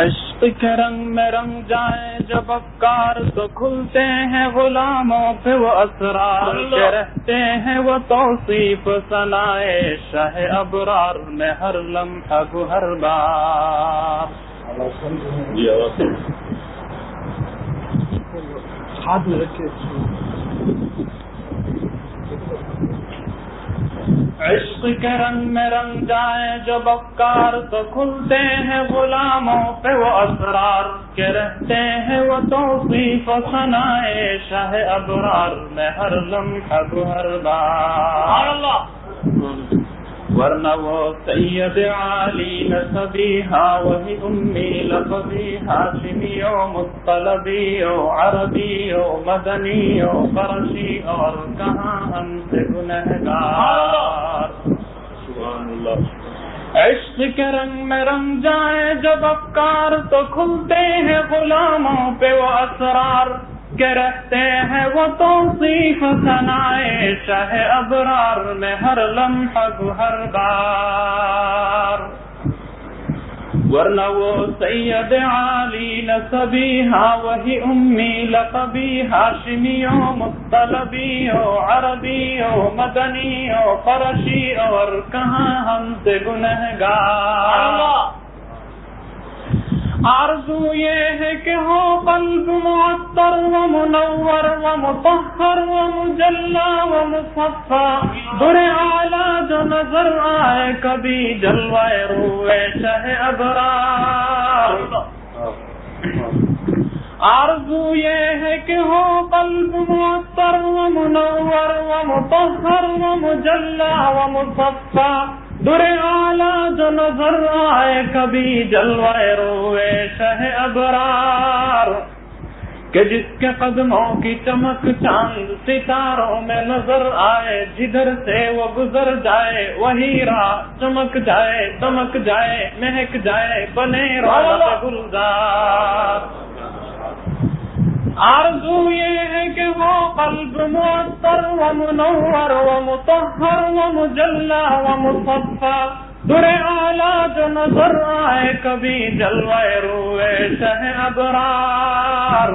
عشق کے رنگ میں رنگ جائیں جب افکار تو کھلتے ہیں غلاموں پہ وہ اسرار کے رہتے ہیں وہ توصیف ثنائے شاہ ابرار میں ہر لمحہ کو ہر بار. ہاتھ میں رکھے. عشق کے رنگ میں رنگ جائیں جب افکار تو کھلتے ہیں غلاموں پہ وہ اسرار کے رہتے ہیں وہ توصیف و ثنائے شاہ ابرار میں ہر لمحہ کو ہر بار. ورنہ وہ سید عالی نسبیہا وہی امی لقبی ہاشمی و مطلبی و عربی و مدنی و فرشی اور کہاں ہم سے گنہگار. عشق کے رنگ میں رنگ جائیں جب افکار تو کھلتے ہیں غلاموں پہ وہ اسرار کے رہتے ہیں وہ توصیف ثنائے شاہ ابرار میں ہر لمحہ کو ہر بار. ورنہ وہ سید عالی نسبیہا وہی امی لقبی ہاشمی و مطلبی و عربی و مدنی و فرشی اور کہاں ہم سے گنہگار. آرزو یہ ہے کہ ہو قلب معطر و منور و مطہر و مجلا و مصفى در اعلیٰ جو نظر آئے کبھی جلوہ روئے شاہ ابرار. آرزو یہ ہے کہ ہو قلب معطر و منور و مطہر و مجلا و مصفى در اعلیٰ جو نظر آئے کبھی جلوہ روئے شاہ ابرار. کہ جس کے قدموں کی چمک چاند ستاروں میں نظر آئے جدھر سے وہ گزر جائے وہی راہ چمک جائے دمک جائے مہک جائے بنے رونق گلزار. آرزو یہ ہے کہ وہ قلب معطر و منور و مطہر و مجلا و مصفى در اعلیٰ جو نظر آئے کبھی جلوہ روئے شاہ ابرار.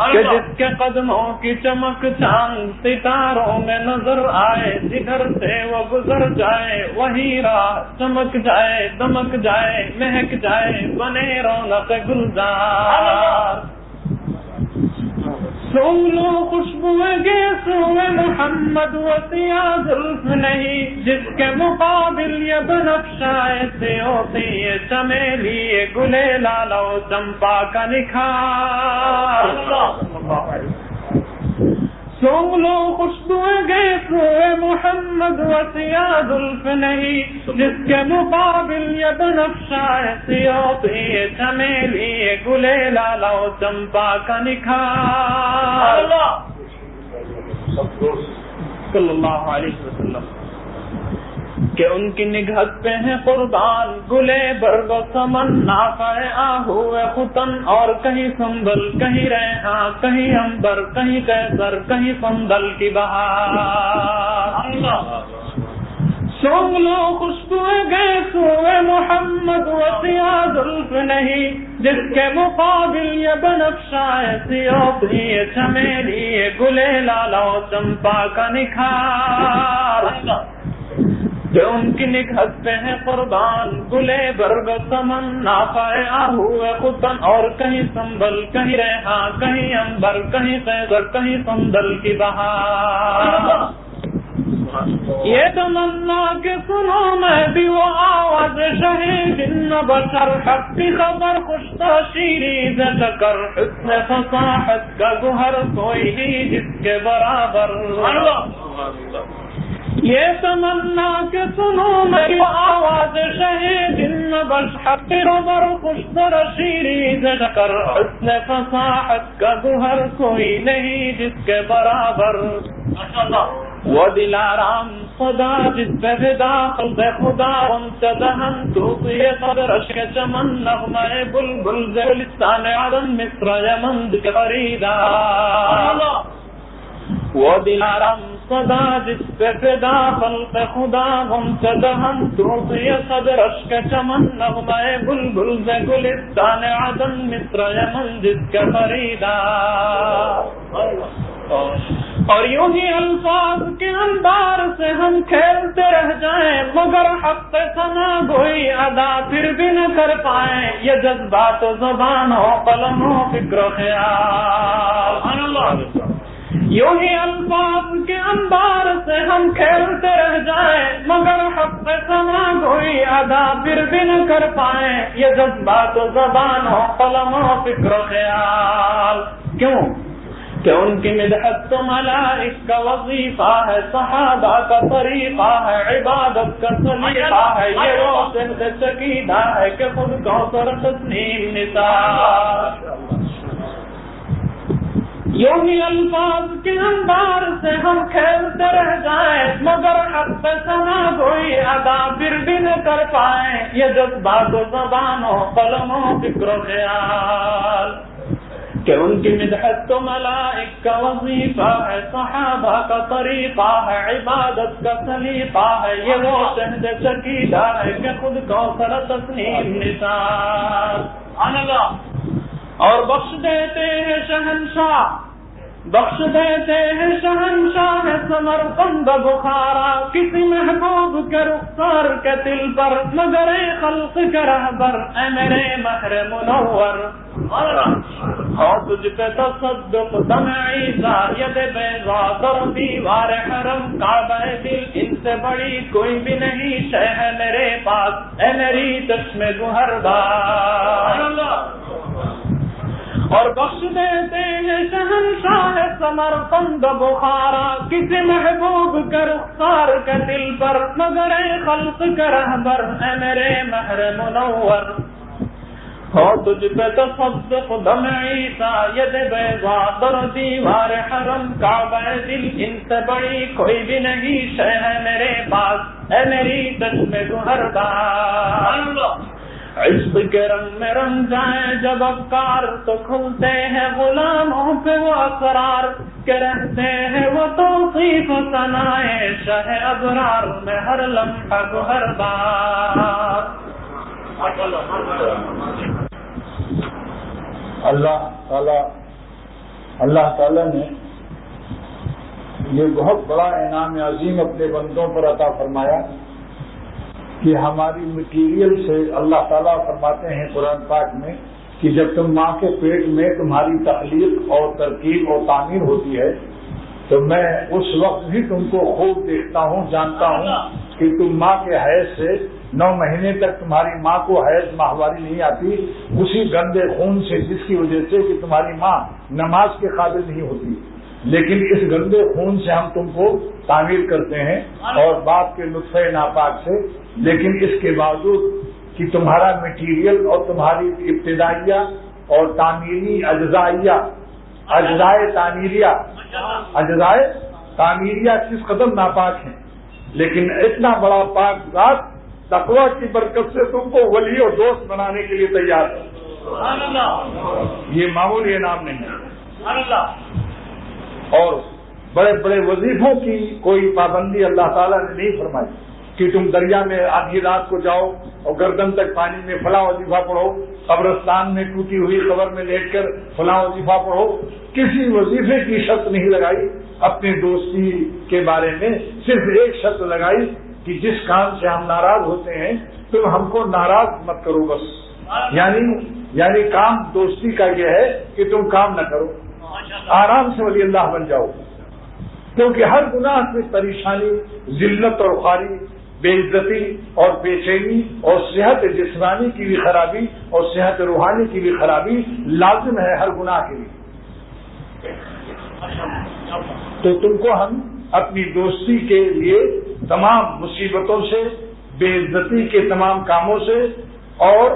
کہ جس کے قدموں کی چمک چاند ستاروں میں نظر آئے جدھر سے وہ گزر جائے وہی راہ چمک جائے دمک جائے مہک جائے بنے رونق گلزار. سولو خوشبو گیسو محمد و سیاہ زلف نہیں جس کے مقابل یہ بنفشائے سے ہوتی ہے چمیلی یہ گلے لالا و چمپا کا نکھار. سولو خوشبو گیسو محمد و سیاہ زلف نہیں جس کے مقابل یہ بنفشائے سے ہوتی ہے چمیلی یہ گلے لالا و چمپا کا نکھار. صلی اللہ علیہ وسلم کہ ان کی نگہت پہ ہیں قربان گلے برگ و سمن نافع آہو ختن اور کہیں سنبل کہیں ریحاں کہیں عنبر کہیں کیسر کہیں سندل کی بہار. سونگ لو خوشبو گیسو محمد و سیاہ زلف نہیں جس کے مقابل یہ بنفشائے سیوتی یہ چمیلی یہ گلے لالا و چمپا کا نکھار. جو ان کی نگہت پہ ہیں قربان گلے برگ سمن نافع آہو ختن اور کہیں سنبل کہیں ریحاں کہیں عنبر کہیں کیسر کہیں سندل کی بہار. یہ تمنا کہ سنو میں بھی وہ آواز شہید ان بشر حق کی خبر خوشتا شیریں شکر حسن فصاحت کا گوہر کوئی نہیں جس کے برابر. یہ تمنا کہ سنو میں بھی وہ آواز شہید ان بشر حق کی خبر خوشتا شیریں شکر حسن فصاحت کا گوہر کوئی نہیں جس کے برابر. وہ دلارام خدا جس پہ فدا خلق خدا ان سے دہن تو یہ قدر عشق چمن نغمہ بلبل زلستان عدن مصر یمن کے خریدا. وہ دلارام الصدا جس پہ فدا خلق خدا غم چدہم توفی صدرش کے چمن نغمہ بلبل سے گلستان عدن مصر یمن جس کے فریدا. اور یوں ہی الفاظ کے انبار سے ہم کھیلتے رہ جائیں مگر حق سنا گوئی ادا پھر بھی نہ کر پائیں. یہ جذبات و زبان ہو قلم ہو فکر و خیال. یوں ہی الفاظ کے انبار سے ہم کھیلتے رہ جائیں مگر حق سنا گوئی ادا پھر بھی نہ کر پائیں. یہ جذبات و زبان ہو قلم ہو فکر و خیال. کیوں کہ ان کی مدحت تو ملائک کا وظیفہ ہے, صحابہ کا طریقہ ہے, عبادت کا سلیقہ ہے. یہ روشن سے چکیدہ ہے کہ خود کوثر تسنیم نثار. یوں ہی الفاظ کے انبار سے ہم کھیلتے رہ جائیں مگر حق پہ سنا کوئی ادا پھر بھی نہ کر پائیں. یہ جذبات و زبان و قلم و فکر و خیال کہ ان کی مدحت تو ملائک کا وظیفہ ہے, صحابہ کا طریقہ ہے, عبادت کا سلیقہ ہے. یہ روشن سے چکیدہ ہے کہ خود کوثر تسنیم نثار. اور بخش دیتے ہیں شہنشاہ, بخش دیتے ہیں شہنشاہ سمرقند بخارا کسی محبوب کے رخسار کے دل پر مگر خلق کے رہبر اے میرے مہر منور. ہو تجھ پہ تصدق دم عیسیٰ ید بیضا در دیوار حرم کعبہ دل ان سے بڑی کوئی بھی نہیں شے ہے میرے پاس اے میری چشم گہر بار. اور بخش دیتے ہیں شہنشاہ سمرقند بخارا کسی محبوب کے رخسار کے دل پر مگر خلق کے رہبر اے میرے مہر منور. ہو تجھ پہ تصدق دم عیسیٰ ید بیضا در دیوار حرم کعبہ دل ان سے بڑی کوئی بھی نہیں شے ہے میرے پاس اے میری چشم گہر بار. عشق کے رنگ میں رنگ جائیں جب افکار تو کھلتے ہیں غلاموں پہ وہ اسرار کہ رہتے ہیں وہ توصیف و ثنائے شہ ابرار میں ہر لمحہ گہر بار. اللہ تعالی نے یہ بہت بڑا انعام عظیم اپنے بندوں پر عطا فرمایا کہ ہماری مٹیریل سے اللہ تعالیٰ فرماتے ہیں قرآن پاک میں کہ جب تم ماں کے پیٹ میں تمہاری تخلیق اور ترکیب اور تعمیر ہوتی ہے تو میں اس وقت بھی تم کو خوب دیکھتا ہوں, جانتا ہوں کہ تم ماں کے حیض سے 9 مہینے تک تمہاری ماں کو حیض ماہواری نہیں آتی اسی گندے خون سے جس کی وجہ سے کہ تمہاری ماں نماز کے قابل نہیں ہوتی, لیکن اس گندے خون سے ہم تم کو تعمیر کرتے ہیں اور باپ کے نطفے ناپاک سے. لیکن اس کے باوجود کہ تمہارا میٹیریل اور تمہاری ابتدائیہ اور تعمیری اجزائے تعمیریہ کس قدر ناپاک ہیں, لیکن اتنا بڑا پاک ذات تقویٰ کی برکت سے تم کو ولی اور دوست بنانے کے لیے تیار ہے. یہ معمولی انعام نہیں ہے. اور بڑے بڑے وظیفوں کی کوئی پابندی اللہ تعالیٰ نے نہیں فرمائی کہ تم دریا میں آدھی رات کو جاؤ اور گردن تک پانی میں فلاں وظیفہ پڑھو, قبرستان میں ٹوٹی ہوئی قبر میں لیٹ کر فلاں وظیفہ پڑھو. کسی وظیفے کی شرط نہیں لگائی. اپنی دوستی کے بارے میں صرف ایک شرط لگائی کہ جس کام سے ہم ناراض ہوتے ہیں تم ہم کو ناراض مت کرو بس. یعنی کام دوستی کا یہ ہے کہ تم کام نہ کرو, آرام سے ولی اللہ بن جاؤ. کیونکہ ہر گناہ سے پریشانی, ذلت اور خواری, بے عزتی اور بے چینی اور صحت جسمانی کی بھی خرابی اور صحت روحانی کی بھی خرابی لازم ہے ہر گناہ کے لیے. تو تم کو ہم اپنی دوستی کے لیے تمام مصیبتوں سے, بے عزتی کے تمام کاموں سے اور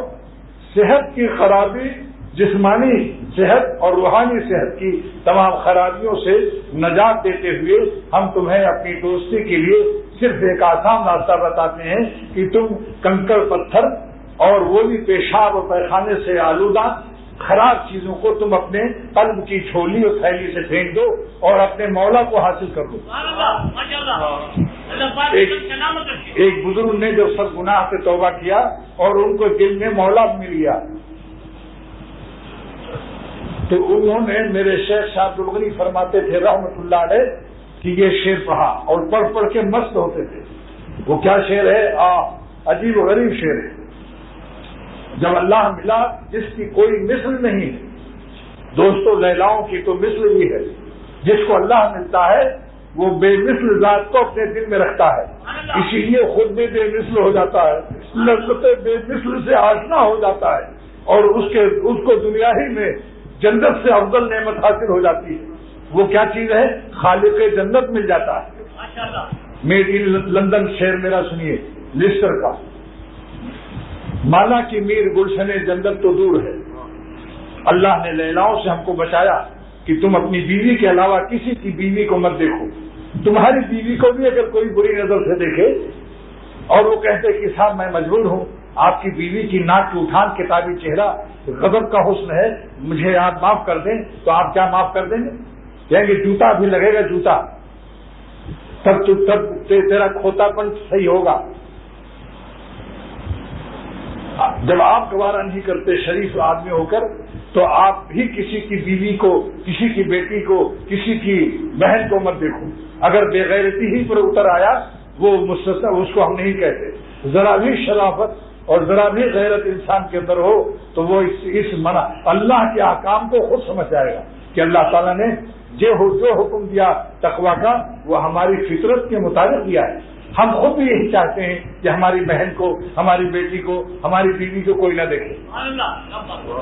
صحت کی خرابی, جسمانی صحت اور روحانی صحت کی تمام خرابیوں سے نجات دیتے ہوئے ہم تمہیں اپنی دوستی کے لیے صرف ایک آسان راستہ بتاتے ہیں کہ تم کنکر پتھر اور وہ بھی پیشاب اور پیخانے سے آلودہ خراب چیزوں کو تم اپنے قلب کی چھولی اور تھیلی سے پھینک دو اور اپنے مولا کو حاصل کر لو. ایک بزرگ نے جب سب گناہ سے توبہ کیا اور ان کو دل میں مولا مل گیا تو انہوں نے میرے شیخ شاہ عبد الغنی فرماتے تھے رحمت اللہ علیہ کہ یہ شعر پڑھا اور پڑھ پڑھ کے مست ہوتے تھے. وہ کیا شعر ہے؟ عجیب و غریب شعر ہے. جب اللہ ملا جس کی کوئی مثل نہیں ہے، دوستو لیلاؤں کی تو مثل بھی ہے. جس کو اللہ ملتا ہے وہ بے مثل ذات کو اپنے دل میں رکھتا ہے، اسی لیے خود بھی بے مثل ہو جاتا ہے، لذت بے مثل سے آشنا ہو جاتا ہے اور اس کو دنیا ہی میں جنت سے افضل نعمت حاصل ہو جاتی ہے. وہ کیا چیز ہے؟ خالق جنت مل جاتا ہے. میڈ ان لندن شعر میرا سنیے لسٹر کا. مالا کی میر گلشن جنت تو دور ہے، اللہ نے لیلاؤں سے ہم کو بچایا کہ تم اپنی بیوی کے علاوہ کسی کی بیوی کو مت دیکھو. تمہاری بیوی کو بھی اگر کوئی بری نظر سے دیکھے اور وہ کہتے کہ صاحب میں مجبور ہوں، آپ کی بیوی کی ناک کی اٹھان کتابی چہرہ غضب کا حسن ہے، مجھے آپ معاف کر دیں، تو آپ کیا معاف کر دیں گے؟ کہیں گے جوتا بھی لگے گا جوتا، تب تیرا کھوتا پن صحیح ہوگا. جب آپ گوارا نہیں کرتے شریف آدمی ہو کر تو آپ بھی کسی کی بیوی کو، کسی کی بیٹی کو، کسی کی بہن کو مت دیکھو. اگر بے غیرتی ہی پر اتر آیا وہ مستثنا، اس کو ہم نہیں کہتے. ذرا بھی شرافت اور ذرا بھی غیرت انسان کے اندر ہو تو وہ اس منع اللہ کے احکام کو خود سمجھ جائے گا کہ اللہ تعالیٰ نے جو حکم دیا تقویٰ کا وہ ہماری فطرت کے مطابق دیا ہے. ہم خود بھی یہی چاہتے ہیں کہ ہماری بہن کو، ہماری بیٹی کو، ہماری بیوی کو کوئی نہ دیکھے.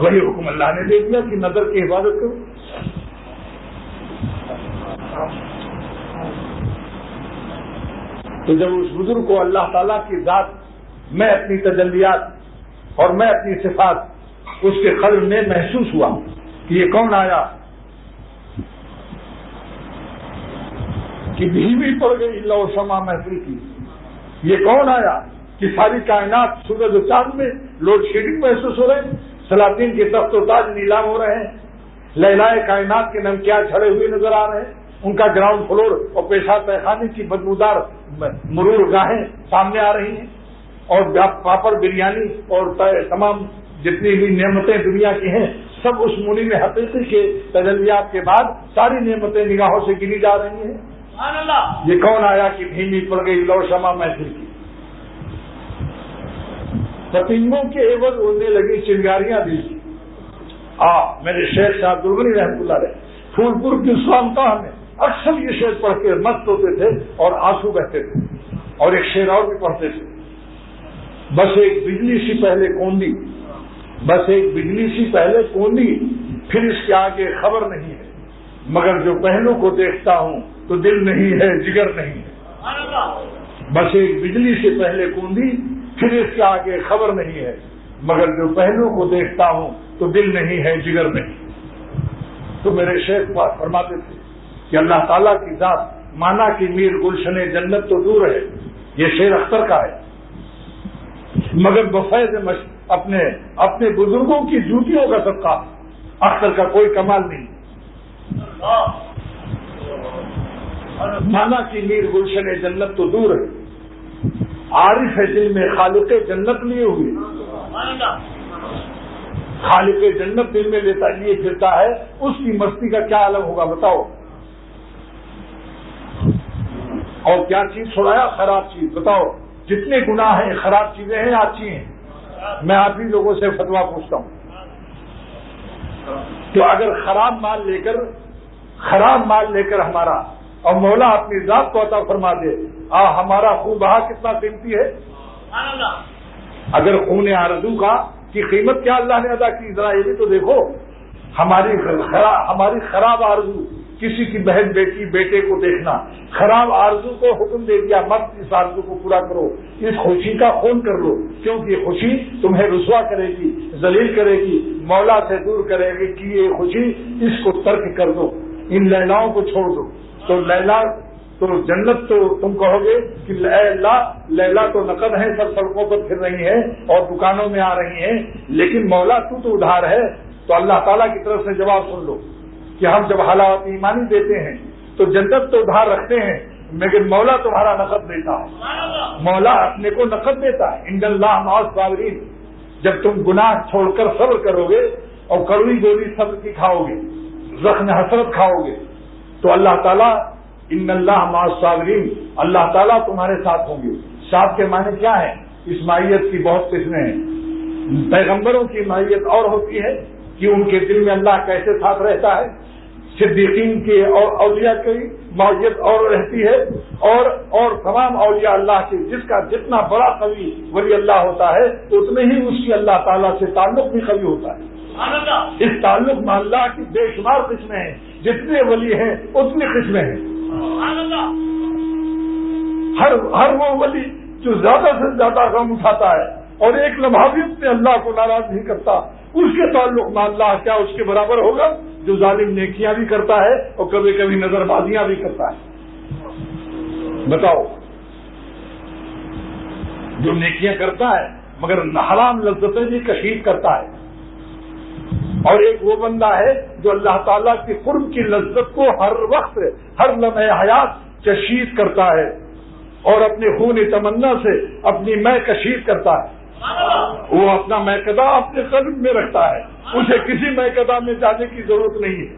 وہی حکم اللہ نے دے دیا کہ نظر کی حفاظت کرو. تو جب اس بزرگ کو اللہ تعالیٰ کی ذات میں اپنی تجلیات اور میں اپنی صفات اس کے قلب میں محسوس ہوا کہ یہ کون آیا کہ بھی پڑ گئی اللہ و سما محفل کی. یہ کون آیا کہ ساری کائنات سورج و چاند میں لوڈ شیڈنگ محسوس ہو رہے ہیں، سلاطین کے تخت و تاج نیلام ہو رہے ہیں، لیلائے کائنات کے نمکیات چھڑے ہوئے نظر آ رہے ہیں، ان کا گراؤنڈ فلور اور پیشاب پیخانے کی بدبودار مرور گاہیں سامنے آ رہی ہیں، اور پاپڑ بریانی اور تمام جتنی بھی نعمتیں دنیا کی ہیں سب اس منی میں حقیقی کے تجلیات کے بعد ساری نعمتیں نگاہوں سے گنی جا رہی ہیں. یہ کون آیا کہ دھیمی پڑ گئی لو شمع محفل کی. پتنگوں کے عوض اڑنے لگی چنگاریاں دی. میرے شیخ صاحب درگنی رحمۃ اللہ علیہ پھول پور کی سلامتہ میں اکثر یہ شعر پڑھ کے مست ہوتے تھے اور آنسو بہتے تھے. اور ایک شعر اور بھی پڑھتے تھے، بس ایک بجلی سی پہلے کوندی، بس ایک بجلی سی پہلے کوندی، پھر اس کے آگے خبر نہیں ہے، مگر جو پہلو کو دیکھتا ہوں تو دل نہیں ہے جگر نہیں ہے. بس ایک بجلی سے پہلے کوندی، پھر اس کے آگے خبر نہیں ہے، مگر جو پہلو کو دیکھتا ہوں تو دل نہیں ہے جگر نہیں. تو میرے شیخ فرماتے تھے کہ اللہ تعالیٰ کی ذات مانا کہ میر گلشن جنت تو دور ہے. یہ شعر اختر کا ہے، مگر بفیض اپنے بزرگوں کی جوتیوں کا صدقہ اختر کا کوئی کمال نہیں. مانا کہ میر گلشن جنت تو دور ہے، عارف ہے دل میں خالق جنت لیے ہوئے. خالق جنت دل میں لیے پھرتا ہے، اس کی مستی کا کیا عالم ہوگا بتاؤ. اور کیا چیز چھوڑایا؟ خراب چیز. بتاؤ جتنے گناہ ہیں خراب چیزیں ہیں اچھی ہیں؟ میں آپ ہی لوگوں سے فتویٰ پوچھتا ہوں. تو اگر خراب مال لے کر ہمارا اور مولا اپنی ذات کو عطا فرما دے، ہمارا خون بہا کتنا قیمتی ہے. اگر خون آرزو کی قیمت کیا اللہ نے ادا کی، ذرا یہ بھی تو دیکھو. ہماری خراب آرزو، کسی کی بہن بیٹی بیٹے کو دیکھنا، خراب آرزو کو حکم دے دیا مت اس آرزو کو پورا کرو، اس خوشی کا خون کر لو، کیونکہ یہ خوشی تمہیں رسوا کرے گی، ذلیل کرے گی، مولا سے دور کرے گی. کہ یہ خوشی اس کو ترک کر دو، ان لیلاؤں کو چھوڑ دو. تو لیلا تو جنت تو تم کہو گے کہ اے اللہ لیلا تو نقد ہے، سب سڑکوں پر پھر رہی ہیں اور دکانوں میں آ رہی ہیں، لیکن مولا تو ادھار ہے، تو اللہ تعالیٰ کی طرف سے جواب سن لو کہ ہم جب حالات ایمانی دیتے ہیں تو جنت تو ادھار رکھتے ہیں، لیکن مولا تمہارا نقد دیتا ہے، مولا اپنے کو نقد دیتا ہے۔ ان اللہ مع الصابرین، جب تم گناہ چھوڑ کر صبر کرو گے اور کڑوی گولی صبر کی کھاؤ گے، زخم حسرت کھاؤ گے، تو اللہ تعالیٰ ان اللہ مع الصابرین، اللہ تعالیٰ تمہارے ساتھ ہوں گے۔ ساتھ کے معنی کیا ہے؟ اس معیت کی بہت قسمیں ہیں۔ پیغمبروں کی معیت اور ہوتی ہے کہ ان کے دل میں اللہ کیسے ساتھ رہتا ہے، صدیقین کی اور اولیاء کی معیت اور رہتی ہے، اور تمام اولیاء اللہ کے جس کا جتنا بڑا قوی ولی اللہ ہوتا ہے اتنے ہی اس کی اللہ تعالیٰ سے تعلق بھی قوی ہوتا ہے۔ اس تعلق میں اللہ کی بے شمار قسمیں ہیں، جتنے ولی ہیں اتنی قسمیں ہیں۔ ہر وہ ولی جو زیادہ سے زیادہ غم اٹھاتا ہے اور ایک لمحہ بھی اپنے اللہ کو ناراض نہیں کرتا، اس کے تعلق میں اللہ کیا اس کے برابر ہوگا جو ظالم نیکیاں بھی کرتا ہے اور کبھی کبھی نظر بازیاں بھی کرتا ہے؟ بتاؤ، جو نیکیاں کرتا ہے مگر حرام لذتیں بھی کشید کرتا ہے، اور ایک وہ بندہ ہے جو اللہ تعالیٰ کی قرب کی لذت کو ہر وقت ہر لمحے حیات کشید کرتا ہے اور اپنے خون تمنا سے اپنی میں کشید کرتا ہے۔ وہ اپنا میکدہ اپنے قلب میں رکھتا ہے، اسے کسی میکدہ میں جانے کی ضرورت نہیں ہے۔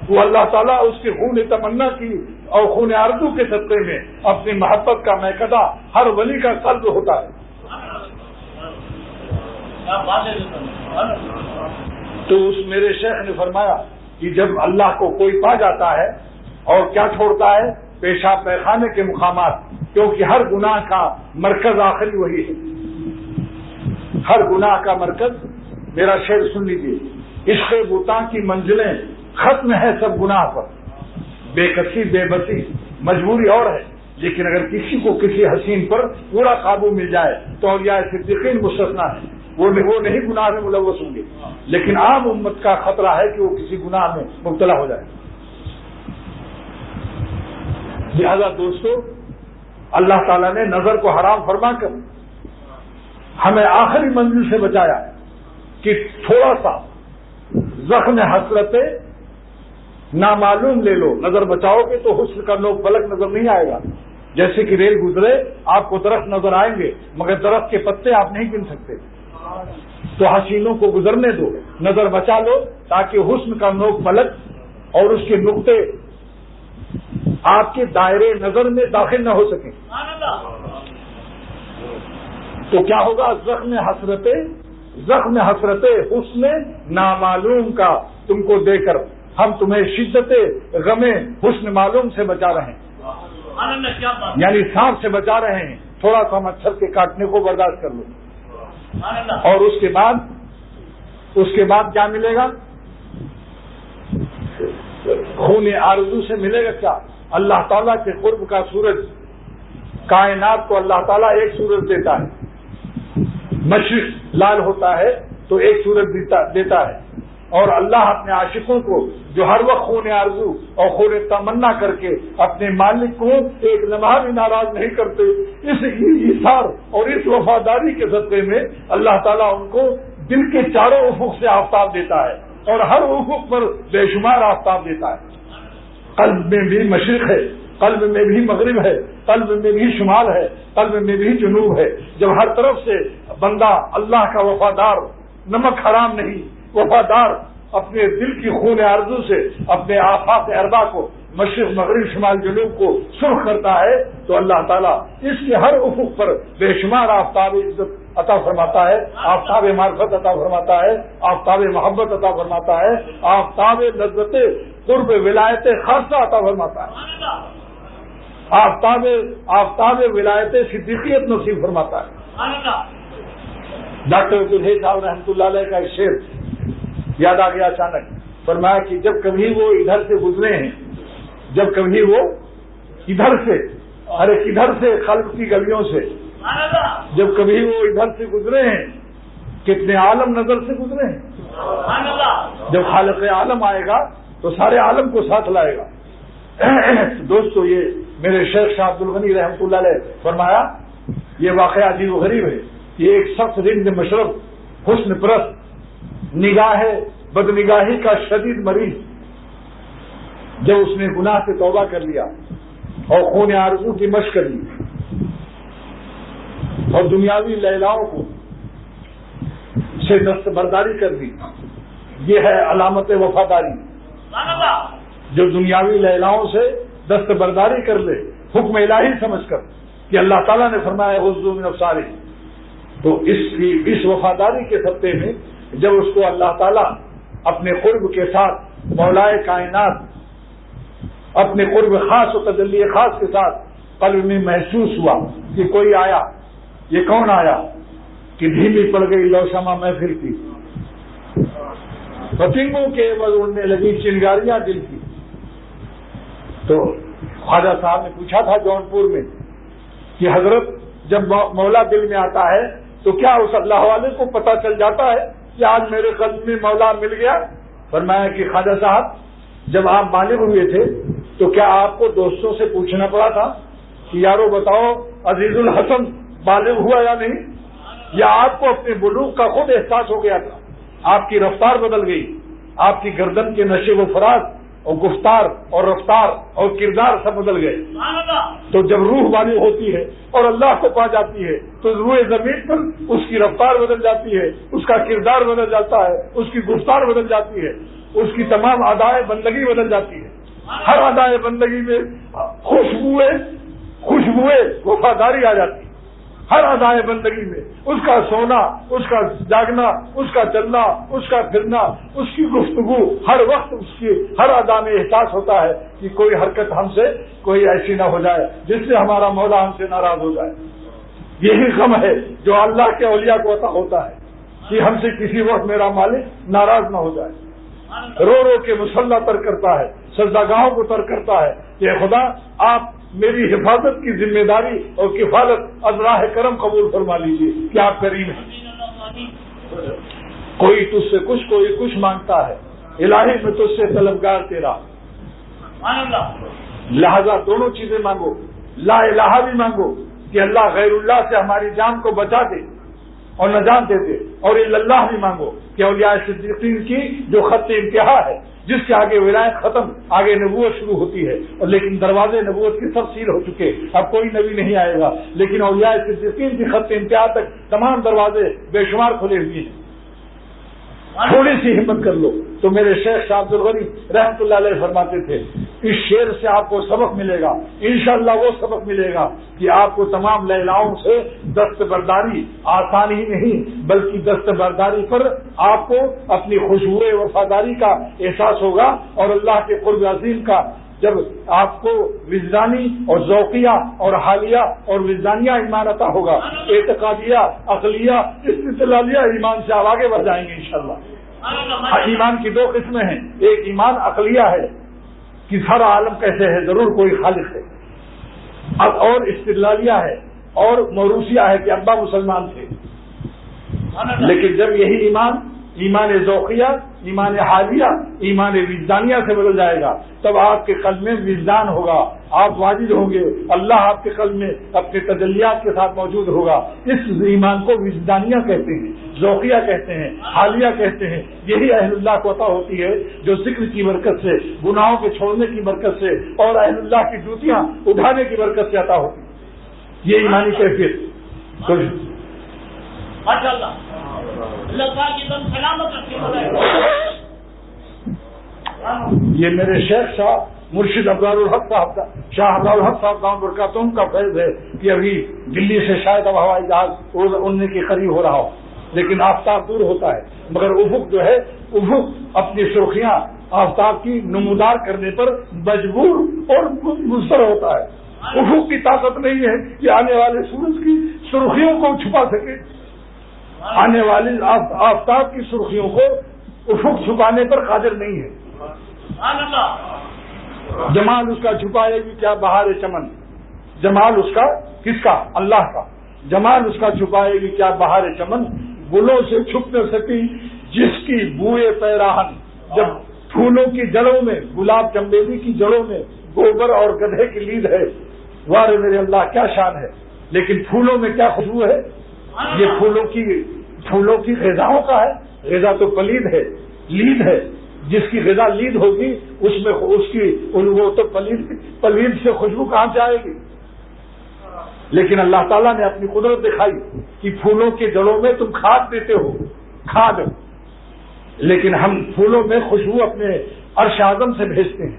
وہ اللہ تعالیٰ اس کے خون تمنا کی اور خون آرزو کے صدقے میں اپنی محبت کا میکدہ ہر ولی کا قلب ہوتا ہے۔ تو اس میرے شیخ نے فرمایا کہ جب اللہ کو کوئی پا جاتا ہے اور کیا چھوڑتا ہے؟ پیشاب پیخانے کے مقامات، کیونکہ ہر گناہ کا مرکز آخری وہی ہے۔ ہر گناہ کا مرکز، میرا شعر سن لیجیے، عشق بتاں کی منزلیں ختم ہے سب گناہ پر، بے کسی بے بسی مجبوری اور ہے، لیکن اگر کسی کو کسی حسین پر پورا قابو مل جائے تو اولیاء صدیقین مستثنا ہے، وہ نہیں گناہ میں ملوث ہوں گے، لیکن عام امت کا خطرہ ہے کہ وہ کسی گناہ میں مبتلا ہو جائے۔ لہذا دوستو، اللہ تعالیٰ نے نظر کو حرام فرما کر ہمیں آخری منزل سے بچایا کہ تھوڑا سا زخم حسرت نامعلوم لے لو، نظر بچاؤ گے تو حسن کا نوک پلک نظر نہیں آئے گا۔ جیسے کہ ریل گزرے آپ کو درخت نظر آئیں گے مگر درخت کے پتے آپ نہیں گن سکتے، تو حسینوں کو گزرنے دو، نظر بچا لو تاکہ حسن کا نوک پلک اور اس کے نقطے آپ کے دائرے نظر میں داخل نہ ہو سکیں۔ تو کیا ہوگا؟ زخم حسرت حسن نامعلوم کا تم کو دے کر ہم تمہیں شدت غم حسن معلوم سے بچا رہے ہیں، یعنی سانپ سے بچا رہے ہیں، تھوڑا سا مچھر کے کاٹنے کو برداشت کر لو۔ اور اس کے بعد کیا ملے گا؟ خون آرزو سے ملے گا کیا؟ اللہ تعالیٰ کے قرب کا سورج، کائنات کو اللہ تعالیٰ ایک سورج دیتا ہے، مشرق لال ہوتا ہے تو ایک سورج دیتا ہے، اور اللہ اپنے عاشقوں کو جو ہر وقت خون آرزو اور خون تمنا کر کے اپنے مالک کو ایک لمحہ بھی ناراض نہیں کرتے، اس ایثار اور اس وفاداری کے صدقے میں اللہ تعالیٰ ان کو دل کے چاروں افق سے آفتاب دیتا ہے اور ہر افق پر بے شمار آفتاب دیتا ہے۔ قلب میں بھی مشرق ہے، قلب میں بھی مغرب ہے، قلب میں بھی شمال ہے، قلب میں بھی جنوب ہے۔ جب ہر طرف سے بندہ اللہ کا وفادار، نمک حرام نہیں، وفادار اپنے دل کی خون آرزو سے اپنے آفاق اربع کو، مشرق مغرب شمال جنوب کو سرخ کرتا ہے، تو اللہ تعالیٰ اس کے ہر افق پر بے شمار آفتاب عزت عطا فرماتا ہے، آفتاب معرفت عطا فرماتا ہے، آفتاب محبت عطا فرماتا ہے، آفتاب لذت قرب ولایت خاصہ عطا فرماتا ہے، آفتاب ولایت صدیقیت نصیب فرماتا ہے۔ ڈاکٹر عبدالحی صاحب رحمۃ اللہ علیہ کا ایک شعر یاد آ گیا اچانک، فرمایا کہ جب کبھی وہ ادھر سے گزرے ہیں، جب کبھی وہ ادھر سے خلق کی گلیوں سے، جب کبھی وہ ادھر سے گزرے ہیں، کتنے عالم نظر سے گزرے ہیں، جب خالق عالم آئے گا تو سارے عالم کو ساتھ لائے گا۔ دوستو، یہ میرے شیخ شاہ عبد الغنی رحمۃ اللہ علیہ فرمایا، یہ واقعہ عجیب و غریب ہے۔ یہ ایک سخت رند مشرب حسن پرست نگاہ بدنگاہی کا شدید مریض جب اس نے گناہ سے توبہ کر لیا اور خون آرزو کی مشق کر لی اور دنیاوی لیلاؤں کو سے دستبرداری کر دی، یہ ہے علامت وفاداری۔ جو دنیاوی لیلاؤں سے دستبرداری کر لے حکم الہی سمجھ کر کہ اللہ تعالیٰ نے فرمایا غضوا من ابصارہم، تو اس وفاداری کے سبتے میں جب اس کو اللہ تعالیٰ اپنے قرب کے ساتھ مولائے کائنات اپنے قرب خاص و تجلی خاص کے ساتھ قلب میں محسوس ہوا کہ کوئی آیا، یہ کون آیا کہ دھیمی پڑ گئی لوشما محفل کی، پتنگوں کے اڑنے لگی چنگاریاں دل کی۔ تو خواجہ صاحب نے پوچھا تھا جونپور میں کہ حضرت جب مولا دل میں آتا ہے تو کیا اس اللہ والے کو پتہ چل جاتا ہے کہ آج میرے قلب میں مولا مل گیا؟ فرمایا کہ خواجہ صاحب جب آپ بالغ ہوئے تھے تو کیا آپ کو دوستوں سے پوچھنا پڑا تھا کہ یارو بتاؤ عزیز الحسن بالغ ہوا یا نہیں، یا آپ کو اپنے بلوغ کا خود احساس ہو گیا تھا؟ آپ کی رفتار بدل گئی، آپ کی گردن کے نشے و فراز اور گفتار اور رفتار اور کردار سب بدل گئے۔ تو جب روح بالغ ہوتی ہے اور اللہ کو پا جاتی ہے تو روح زمین پر اس کی رفتار بدل جاتی ہے، اس کا کردار بدل جاتا ہے، اس کی گفتار بدل جاتی ہے، اس کی تمام ادائے بندگی بدل جاتی ہے۔ ہر ادائے بندگی میں خوشبوئے وفاداری آ جاتی ہے۔ ہر ادائے بندگی میں اس کا سونا، اس کا جاگنا، اس کا چلنا، اس کا پھرنا، اس کی گفتگو، ہر وقت اس کی ہر ادا میں احساس ہوتا ہے کہ کوئی حرکت ہم سے کوئی ایسی نہ ہو جائے جس سے ہمارا مولا ہم سے ناراض ہو جائے۔ یہی غم ہے جو اللہ کے اولیاء کو عطا ہوتا ہے کہ ہم سے کسی وقت میرا مالک ناراض نہ ہو جائے۔ رو رو کے مصلی ترک کرتا ہے، سجداگاہوں کو ترک کرتا ہے کہ خدا آپ میری حفاظت کی ذمہ داری اور کفالت از راہ کرم قبول فرما لیجیے کہ آپ کریم ہیں۔ کوئی تجھ سے کچھ، کوئی کچھ مانگتا ہے، الہی میں تجھ سے طلبگار تیرا، لہذا دونوں چیزیں مانگو، لا الہ بھی مانگو کہ اللہ غیر اللہ سے ہماری جان کو بچا دے اور نجات دے دے، اور اللہ بھی مانگو کہ اولیاء صدیقین کی جو خط انتہا ہے، جس کے آگے ولایت ختم، آگے نبوت شروع ہوتی ہے، اور لیکن دروازے نبوت کی سب سیل ہو چکے، اب کوئی نبی نہیں آئے گا، لیکن اولیاء صدیقین کی خط انتہا تک تمام دروازے بے شمار کھلے ہوئے ہیں۔ تھوڑی سی ہمت کر لو۔ تو میرے شیخ شاہ عبد الغنی رحمۃ اللہ علیہ فرماتے تھے اس شعر سے آپ کو سبق ملے گا، انشاءاللہ وہ سبق ملے گا کہ آپ کو تمام لیلاؤں سے دستبرداری آسان ہی نہیں بلکہ دستبرداری پر آپ کو اپنی خوشبو وفاداری کا احساس ہوگا، اور اللہ کے قرب عظیم کا جب آپ کو وجدانی اور ذوقیہ اور حالیہ اور وجدانیہ ایمان عطا ہوگا، اعتقادیہ، عقلیہ، استدلالیہ ایمان سے آپ آگے بڑھ جائیں گے انشاءاللہ۔ ایمان کی دو قسمیں ہیں، ایک ایمان عقلیہ ہے کہ سارا عالم کیسے ہے، ضرور کوئی خالق ہے، اور استدلالیہ ہے اور موروثیہ ہے کہ ابا مسلمان تھے۔ لیکن جب یہی ایمان ذوقیہ، ایمان حالیہ، ایمان وجدانیہ سے بدل جائے گا، تب آپ کے قلب میں وجدان ہوگا، آپ واجد ہوں گے، اللہ آپ کے قلب میں اپنے تجلیات کے ساتھ موجود ہوگا۔ اس ایمان کو وجدانیہ کہتے ہیں، ذوقیہ کہتے ہیں، حالیہ کہتے ہیں۔ یہی اہل اللہ کو عطا ہوتی ہے جو ذکر کی برکت سے، گناہوں کے چھوڑنے کی برکت سے اور اہل اللہ کی ڈیوٹیاں اٹھانے کی برکت سے عطا ہوتی ہے۔ یہ ایمانی کیفیت یہ میرے شیخ صاحب مرشد ابرار الحق صاحب کا، شاہ ابرار الحق صاحب دامت برکاتہم کا فیض ہے کہ ابھی دلی سے شاید اب ہوائی جہاز اڑنے کے قریب ہو رہا ہو، لیکن آفتاب دور ہوتا ہے، مگر افق جو ہے، افق اپنی سرخیاں آفتاب کی نمودار کرنے پر مجبور اور مصر ہوتا ہے۔ افق کی طاقت نہیں ہے کہ آنے والے سورج کی سرخیوں کو چھپا سکے، آنے والی آفتاب کی سرخیوں کو افق چھپانے پر قادر نہیں ہے۔ جمال اس کا چھپائے گی کیا بہار چمن، جمال اس کا کس کا؟ اللہ کا۔ جمال اس کا چھپائے گی کیا بہار چمن، گلوں سے چھپ نہ سکی جس کی بوئے پیراہن۔ جب پھولوں کی جڑوں میں، گلاب چمیلی کی جڑوں میں گوبر اور گدھے کی لید ہے، وارے میرے اللہ کیا شان ہے، لیکن پھولوں میں کیا خوشبو ہے؟ یہ پھولوں کی غذاؤں کا ہے، غذا تو پلید ہے، لید ہے، جس کی غذا لید ہوگی اس میں اس کی وہ تو پلید سے خوشبو کہاں سے آئے گی؟ لیکن اللہ تعالیٰ نے اپنی قدرت دکھائی کہ پھولوں کے جڑوں میں تم کھاد دیتے ہو، کھاد، لیکن ہم پھولوں میں خوشبو اپنے عرش اعظم سے بھیجتے ہیں،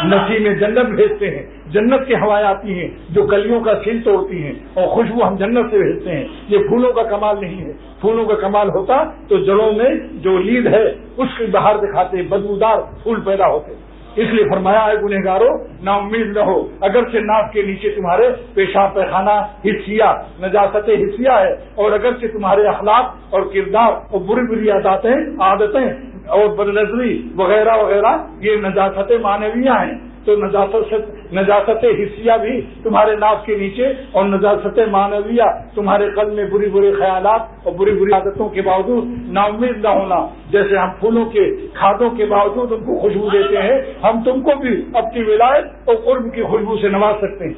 نسیم جنت بھیجتے ہیں، جنت کی ہوائیں آتی ہیں جو کلیوں کا سیل توڑتی ہیں اور خوشبو ہم جنت سے بھیجتے ہیں۔ یہ پھولوں کا کمال نہیں ہے، پھولوں کا کمال ہوتا تو جڑوں میں جو لید ہے اس کی بہار دکھاتے، بدبودار پھول پیدا ہوتے۔ اس لیے فرمایا ہے گنہگارو نا امید نہ ہو، اگرچہ ناک کے نیچے تمہارے پیشاب پیخانہ حصیہ نجاست حصیہ ہے، اور اگرچہ تمہارے اخلاق اور کردار اور بری بری عادتیں اور بدنظری وغیرہ وغیرہ یہ نجاست معنویہ ہیں، تو نجاست حصیہ بھی تمہارے ناف کے نیچے اور نجاست معنویہ تمہارے قلب میں بری بری خیالات اور بری بری عادتوں کے باوجود نا امید نہ ہونا۔ جیسے ہم پھولوں کے کھادوں کے باوجود ان کو خوشبو دیتے ہیں، ہم تم کو بھی اپنی ولایت اور قرب کی خوشبو سے نواز سکتے ہیں،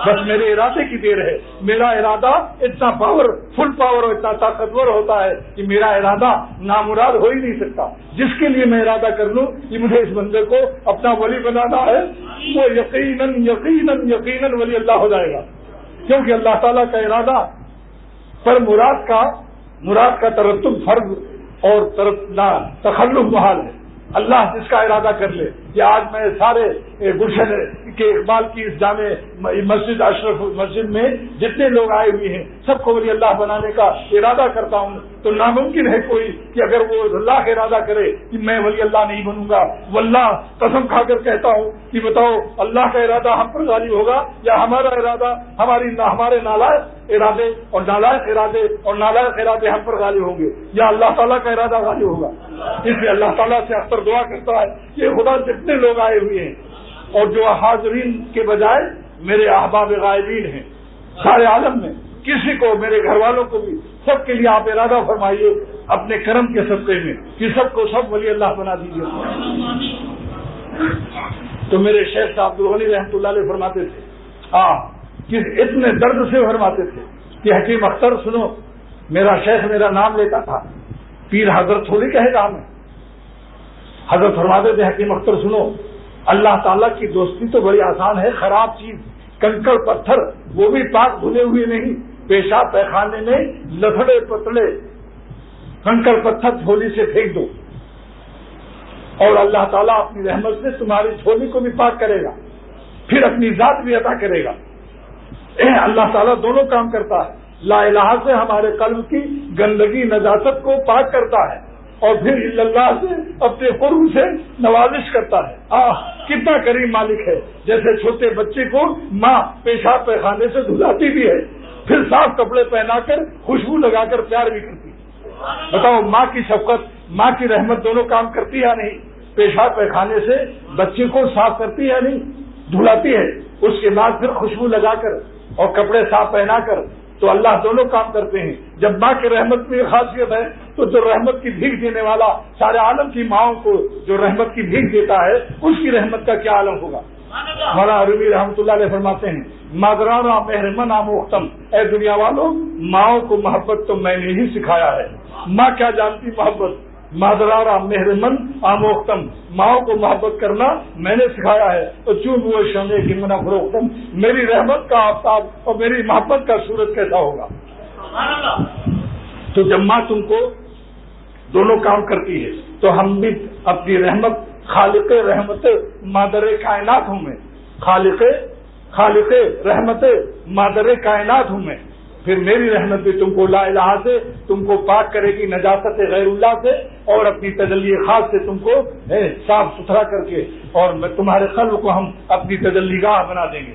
بس میرے ارادے کی دیر ہے۔ میرا ارادہ اتنا فل پاور اور اتنا طاقتور ہوتا ہے کہ میرا ارادہ نامراد ہو ہی نہیں سکتا۔ جس کے لیے میں ارادہ کر لوں کہ مجھے اس بندے کو اپنا ولی بنانا ہے، وہ یقیناً یقیناً یقیناً ولی اللہ ہو جائے گا، کیونکہ اللہ تعالیٰ کا ارادہ پر مراد کا ترتب فرض اور تخلف محال ہے۔ اللہ جس کا ارادہ کر لے، کہ آج میں سارے گلشن کے اقبال کی اس جامع مسجد اشرف مسجد میں جتنے لوگ آئے ہوئے ہیں سب کو ولی اللہ بنانے کا ارادہ کرتا ہوں، تو ناممکن ہے کوئی کہ اگر وہ اللہ کا ارادہ کرے کہ میں ولی اللہ نہیں بنوں گا، واللہ قسم کھا کر کہتا ہوں کہ بتاؤ اللہ کا ارادہ ہم پر غالب ہوگا یا ہمارا ارادہ ہمارے نالائق ارادے اور نالائق ارادے ہم پر غالب ہوں گے، یا اللہ تعالیٰ کا ارادہ غالب ہوگا؟ اس لیے اللہ تعالیٰ سے اکثر دعا کرتا ہے کہ خدا جتنے لوگ آئے ہوئے ہیں اور جو حاضرین کے بجائے میرے احباب غائبین ہیں سارے عالم میں، کسی کو میرے گھر والوں کو بھی سب کے لیے آپ ارادہ فرمائیے اپنے کرم کے صدقے میں کہ سب کو سب ولی اللہ بنا دیجیے۔ تو میرے شیخ صاحب عبدالغنی رحمۃ اللہ علیہ فرماتے تھے، کہ اتنے درد سے فرماتے تھے کہ حکیم اختر سنو، میرا شیخ میرا نام لیتا تھا، پیر حضرت تھوڑی کہے گا ہمیں۔ حضرت فرماتے تھے حکیم اختر سنو، اللہ تعالیٰ کی دوستی تو بڑی آسان ہے، خراب چیز کنکڑ پتھر وہ بھی پاک دھلے ہوئے نہیں، پیشاب پیخانے میں لفڑے پتلے کنکڑ پتھر جھولی سے پھینک دو اور اللہ تعالیٰ اپنی رحمت سے تمہاری جھولی کو بھی پاک کرے گا، پھر اپنی ذات بھی عطا کرے گا۔ اللہ تعالیٰ دونوں کام کرتا ہے، لا الہ سے ہمارے قلب کی گندگی نجاست کو پاک کرتا ہے اور پھر اللہ سے اپنے قرب سے نوازش کرتا ہے۔ کتنا کریم مالک ہے، جیسے چھوٹے بچے کو ماں پیشاب پیخانے سے دھلاتی بھی ہے، پھر صاف کپڑے پہنا کر خوشبو لگا کر پیار بھی کرتی ہے۔ بتاؤ ماں کی شفقت، ماں کی رحمت دونوں کام کرتی ہے نہیں؟ پیشاب پیخانے سے بچے کو صاف کرتی ہے نہیں، دھلاتی ہے، اس کے بعد پھر خوشبو لگا کر اور کپڑے صاف پہنا کر، تو اللہ دونوں کام کرتے ہیں۔ جب ماں کی رحمت میں خاصیت ہے تو جو رحمت کی بھیک دینے والا سارے عالم کی ماؤں کو جو رحمت کی بھیک دیتا ہے اس کی رحمت کا کیا عالم ہوگا؟ مولانا رومی رحمۃ اللہ علیہ فرماتے ہیں، مادرانا مہرمن آموختم، اے دنیا والوں ماؤں کو محبت تو میں نے ہی سکھایا ہے۔ ماں کیا جانتی محبت؟ مادرارا مہرمن آموختم، ماؤں کو محبت کرنا میں نے سکھایا ہے۔ تو چون وہ شمع کی منا فروختم، میری رحمت کا آفتاب اور میری محبت کا سورج کیسا ہوگا؟ تو جب ماں تم کو دونوں کام کرتی ہے تو ہم بھی اپنی رحمت خالق رحمت مادر کائنات ہوں میں، خالق رحمت مادر کائنات ہوں میں، پھر میری رحمت بھی تم کو لا الہ سے تم کو پاک کرے گی نجاست غیر اللہ سے، اور اپنی تجلی خاص سے تم کو صاف ستھرا کر کے، اور تمہارے قلب کو ہم اپنی تجلی گاہ بنا دیں گے،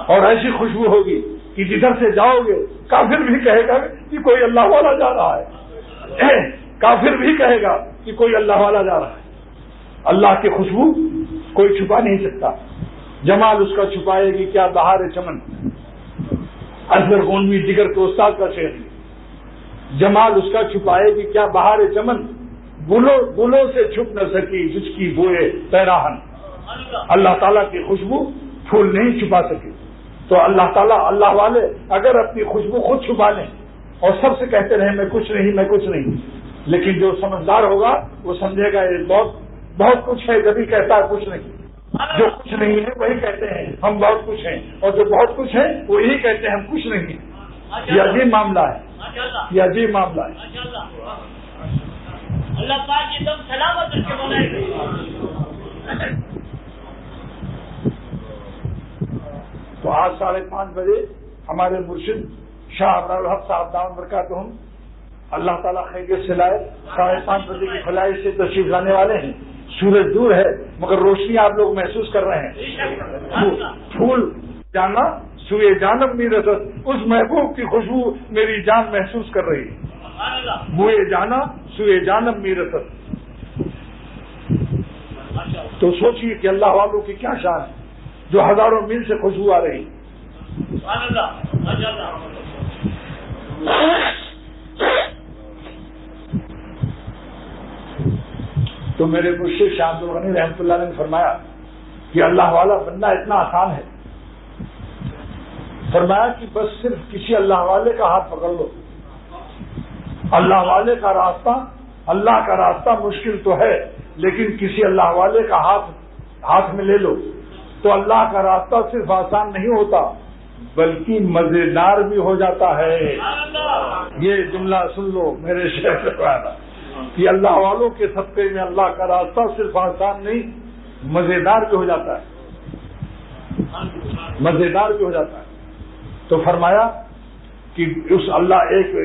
اور ایسی خوشبو ہوگی کہ جدھر سے جاؤ گے کافر بھی کہے گا کہ کوئی اللہ والا جا رہا ہے، کافر بھی کہے گا کہ کوئی اللہ والا جا رہا ہے۔ اللہ کی خوشبو کوئی چھپا نہیں سکتا، جمال اس کا چھپائے گی کیا بہار چمن، اصغر گونوی جگر کے استاد کا شعر، جمال اس کا چھپائے گی کیا بہار چمن، گلوں سے چھپ نہ سکی جس کی بوئے پیراہن۔ اللہ تعالیٰ کی خوشبو پھول نہیں چھپا سکی، تو اللہ تعالیٰ اللہ والے اگر اپنی خوشبو خود چھپا لیں اور سب سے کہتے رہے میں کچھ نہیں میں کچھ نہیں، لیکن جو سمجھدار ہوگا وہ سمجھے گا یہ بہت کچھ ہے، جبھی کہتا ہے کچھ نہیں. جو کچھ نہیں ہے وہی کہتے ہیں ہم بہت کچھ ہیں، اور جو بہت کچھ ہے وہ یہی کہتے ہیں ہم کچھ نہیں ہیں. یہ عجیب معاملہ ہے، یہ عجیب معاملہ ہے. اللہ پاک کی دم سلامت رکھ کے بنائے. تو آج 5:30 بجے ہمارے مرشد شاہ عبدالحق صاحب دامت برکاتہم اللہ تعالیٰ خیریت سے لائے 5:30 بجے کی خلائی سے تشریف لانے والے ہیں. سورج دور ہے مگر روشنی آپ لوگ محسوس کر رہے ہیں. پھول جانا سوئے جانب می رسد، اس محبوب کی خوشبو میری جان محسوس کر رہی ہے. بوئے جانا سوئے جانب می رسد. تو سوچیے کہ اللہ والوں کی کیا شان ہے جو ہزاروں میل سے خوشبو آ رہی. تو میرے مرشد شاہ عبد الغنی رحمۃ اللہ نے فرمایا کہ اللہ والا بننا اتنا آسان ہے. فرمایا کہ بس صرف کسی اللہ والے کا ہاتھ پکڑ لو. اللہ والے کا راستہ، اللہ کا راستہ مشکل تو ہے، لیکن کسی اللہ والے کا ہاتھ میں لے لو تو اللہ کا راستہ صرف آسان نہیں ہوتا بلکہ مزیدار بھی ہو جاتا ہے. یہ جملہ سن لو میرے شیخ سے کہ اللہ والوں کے صدقے میں اللہ کا راستہ صرف آسان نہیں مزیدار بھی ہو جاتا ہے، مزیدار بھی ہو جاتا ہے. تو فرمایا کہ اس اللہ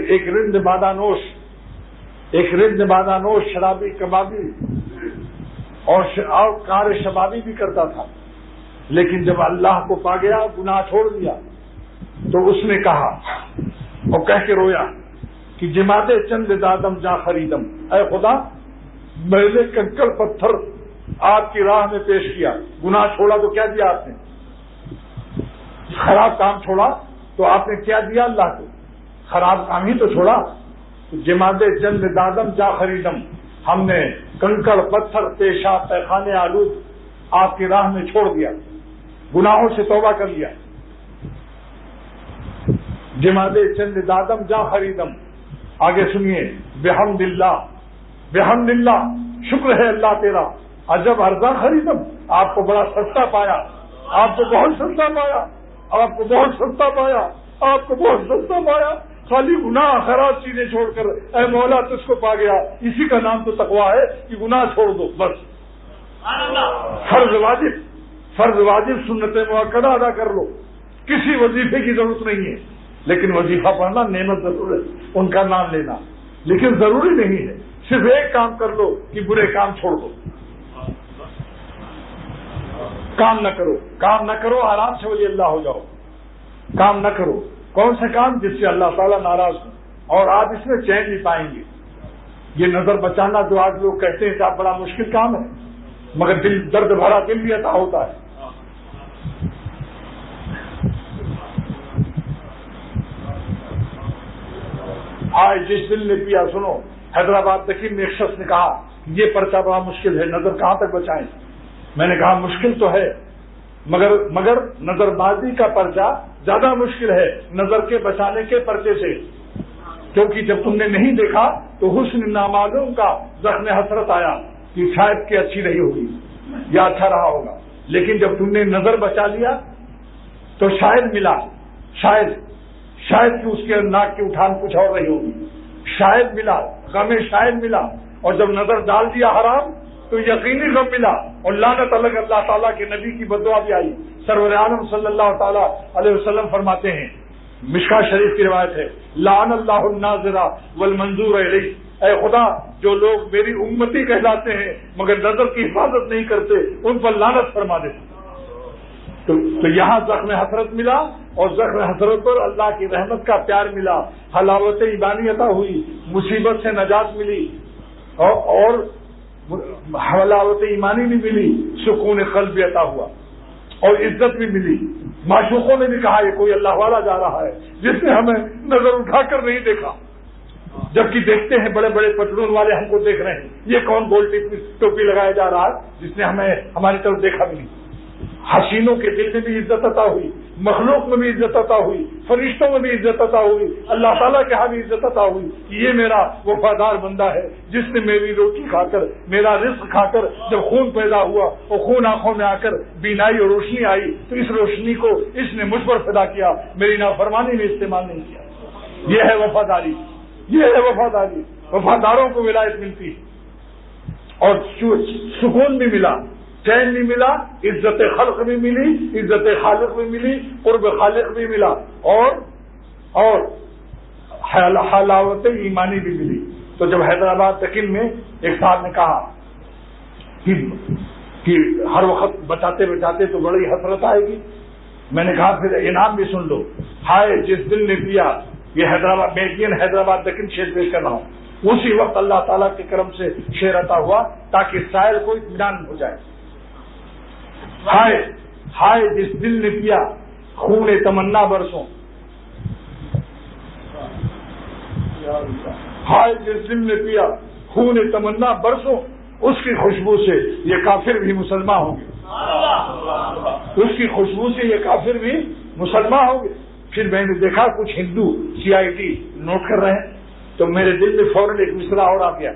ایک رند بادہ نوش شرابی کبابی اور کار شبابی بھی کرتا تھا، لیکن جب اللہ کو پا گیا گناہ چھوڑ دیا تو اس نے کہا اور کہہ کے رویا کہ جماعتِ چند دادم جا خریدم، اے خدا میں نے کنکر پتھر آپ کی راہ میں پیش کیا. گناہ چھوڑا تو کیا دیا آپ نے؟ خراب کام چھوڑا تو آپ نے کیا دیا اللہ کو؟ خراب کام ہی تو چھوڑا. جماعتِ چند دادم جا خریدم، ہم نے کنکر پتھر پیشاب پیخانے آلود آپ کی راہ میں چھوڑ دیا، گناہوں سے توبہ کر لیا. جماعتِ چند دادم جا خریدم. آگے سنیے، بحمد اللہ شکر ہے اللہ تیرا، عجب ارزاں خریدم، آپ کو بڑا سستا پایا، آپ کو بہت سستا پایا، آپ کو بہت سستا پایا، آپ کو بہت سستا پایا. خالی گناہ خراب چیزیں چھوڑ کر اے مولا تجھ کو پا گیا. اسی کا نام تو تقویٰ ہے کہ گناہ چھوڑ دو بس. فرض واجب سنت مؤکدہ ادا کر لو، کسی وظیفے کی ضرورت نہیں ہے، لیکن وظیفہ پڑھنا نعمت ضرور ہے، ان کا نام لینا، لیکن ضروری نہیں ہے. صرف ایک کام کر لو کہ برے کام چھوڑ دو. کام نہ کرو آرام سے ولی اللہ ہو جاؤ. کام نہ کرو. کون سا کام؟ جس سے اللہ تعالیٰ ناراض ہو اور آپ اس میں چین نہیں پائیں گے. یہ نظر بچانا جو آج لوگ کہتے ہیں کہ آپ بڑا مشکل کام ہے، مگر دل درد بھرا دل بھی عطا ہوتا ہے. آج جس دل نے پیا، سنو، حیدرآباد تقیم میں ایک شخص نے کہا یہ پرچہ بڑا مشکل ہے، نظر کہاں تک بچائیں؟ میں نے کہا مشکل تو ہے، مگر نظر بازی کا پرچہ زیادہ مشکل ہے نظر کے بچانے کے پرچے سے، کیونکہ جب تم نے نہیں دیکھا تو حسن نامعلوم کا زخم حسرت آیا کہ شاید کہ اچھی رہی ہوگی یا اچھا رہا ہوگا، لیکن جب تم نے نظر بچا لیا تو شاید ملا، شاید کہ اس کے ناک کی اٹھان کچھ اور رہی ہوگی، شاید ملا، غم شاید ملا، اور جب نظر ڈال دیا حرام تو یقینی غم ملا اور لعنت اللہ تعالیٰ کے نبی کی بددعا بھی آئی. سرور عالم صلی اللہ تعالیٰ علیہ وسلم فرماتے ہیں، مشکا شریف کی روایت ہے، لعن اللہ الناظرہ والمنظور الیہ، اے خدا جو لوگ میری امتی کہلاتے ہیں مگر نظر کی حفاظت نہیں کرتے ان پر لعنت فرما دے. تو یہاں زخم حسرت ملا اور زخم حسرت پر اللہ کی رحمت کا پیار ملا، حلاوت ایمانی عطا ہوئی، مصیبت سے نجات ملی اور حلاوت ایمانی بھی ملی، سکون قلب بھی عطا ہوا اور عزت بھی ملی. معشوقوں نے بھی کہا یہ کوئی اللہ والا جا رہا ہے جس نے ہمیں نظر اٹھا کر نہیں دیکھا، جبکہ دیکھتے ہیں بڑے بڑے پتلون والے ہم کو دیکھ رہے ہیں، یہ کون گول ٹوپی لگایا جا رہا ہے جس نے ہمیں ہماری طرف دیکھا بھی نہیں. حسینوں کے دل میں بھی عزت عطا ہوئی، مخلوق میں بھی عزت عطا ہوئی، فرشتوں میں بھی عزت عطا ہوئی، اللہ تعالیٰ کے ہاں بھی عزت عطا ہوئی کہ یہ میرا وفادار بندہ ہے جس نے میری روٹی کھا کر، میرا رزق کھا کر جب خون پیدا ہوا اور خون آنکھوں میں آ کر بینائی اور روشنی آئی تو اس روشنی کو اس نے مجھ پر فدا کیا، میری نافرمانی میں استعمال نہیں کیا۔ یہ ہے وفاداری، یہ ہے وفاداری۔ وفاداروں کو ولایت ملتی ہے اور سکون بھی ملا، چین بھی ملا، عزت خلق بھی ملی، عزت خالق بھی ملی، قرب خالق بھی ملا، اور حلاوت ایمانی بھی ملی۔ تو جب حیدرآباد تکل میں ایک صاحب نے کہا کہ ہر وقت بچاتے بچاتے تو بڑی حسرت آئے گی، میں نے کہا پھر انعام بھی سن لو، ہائے جس دل نے پیا، یہ حیدرآباد حیدرآباد تکل شعر پیش کر رہا ہوں۔ اسی وقت اللہ تعالیٰ کے کرم سے شعر عطا ہوا تاکہ سائل کو اطمینان ہو جائے۔ ہائے ہائے جس دل نے پیا خون تمنا برسوں، ہائے جس دل نے پیا خون تمنا برسوں، اس کی خوشبو سے یہ کافر بھی مسلمان ہوں گے، اس کی خوشبو سے یہ کافر بھی مسلمان ہوں گے۔ پھر میں نے دیکھا کچھ ہندو CID نوٹ کر رہے ہیں تو میرے دل میں فوراً ایک مصرع اور آ گیا،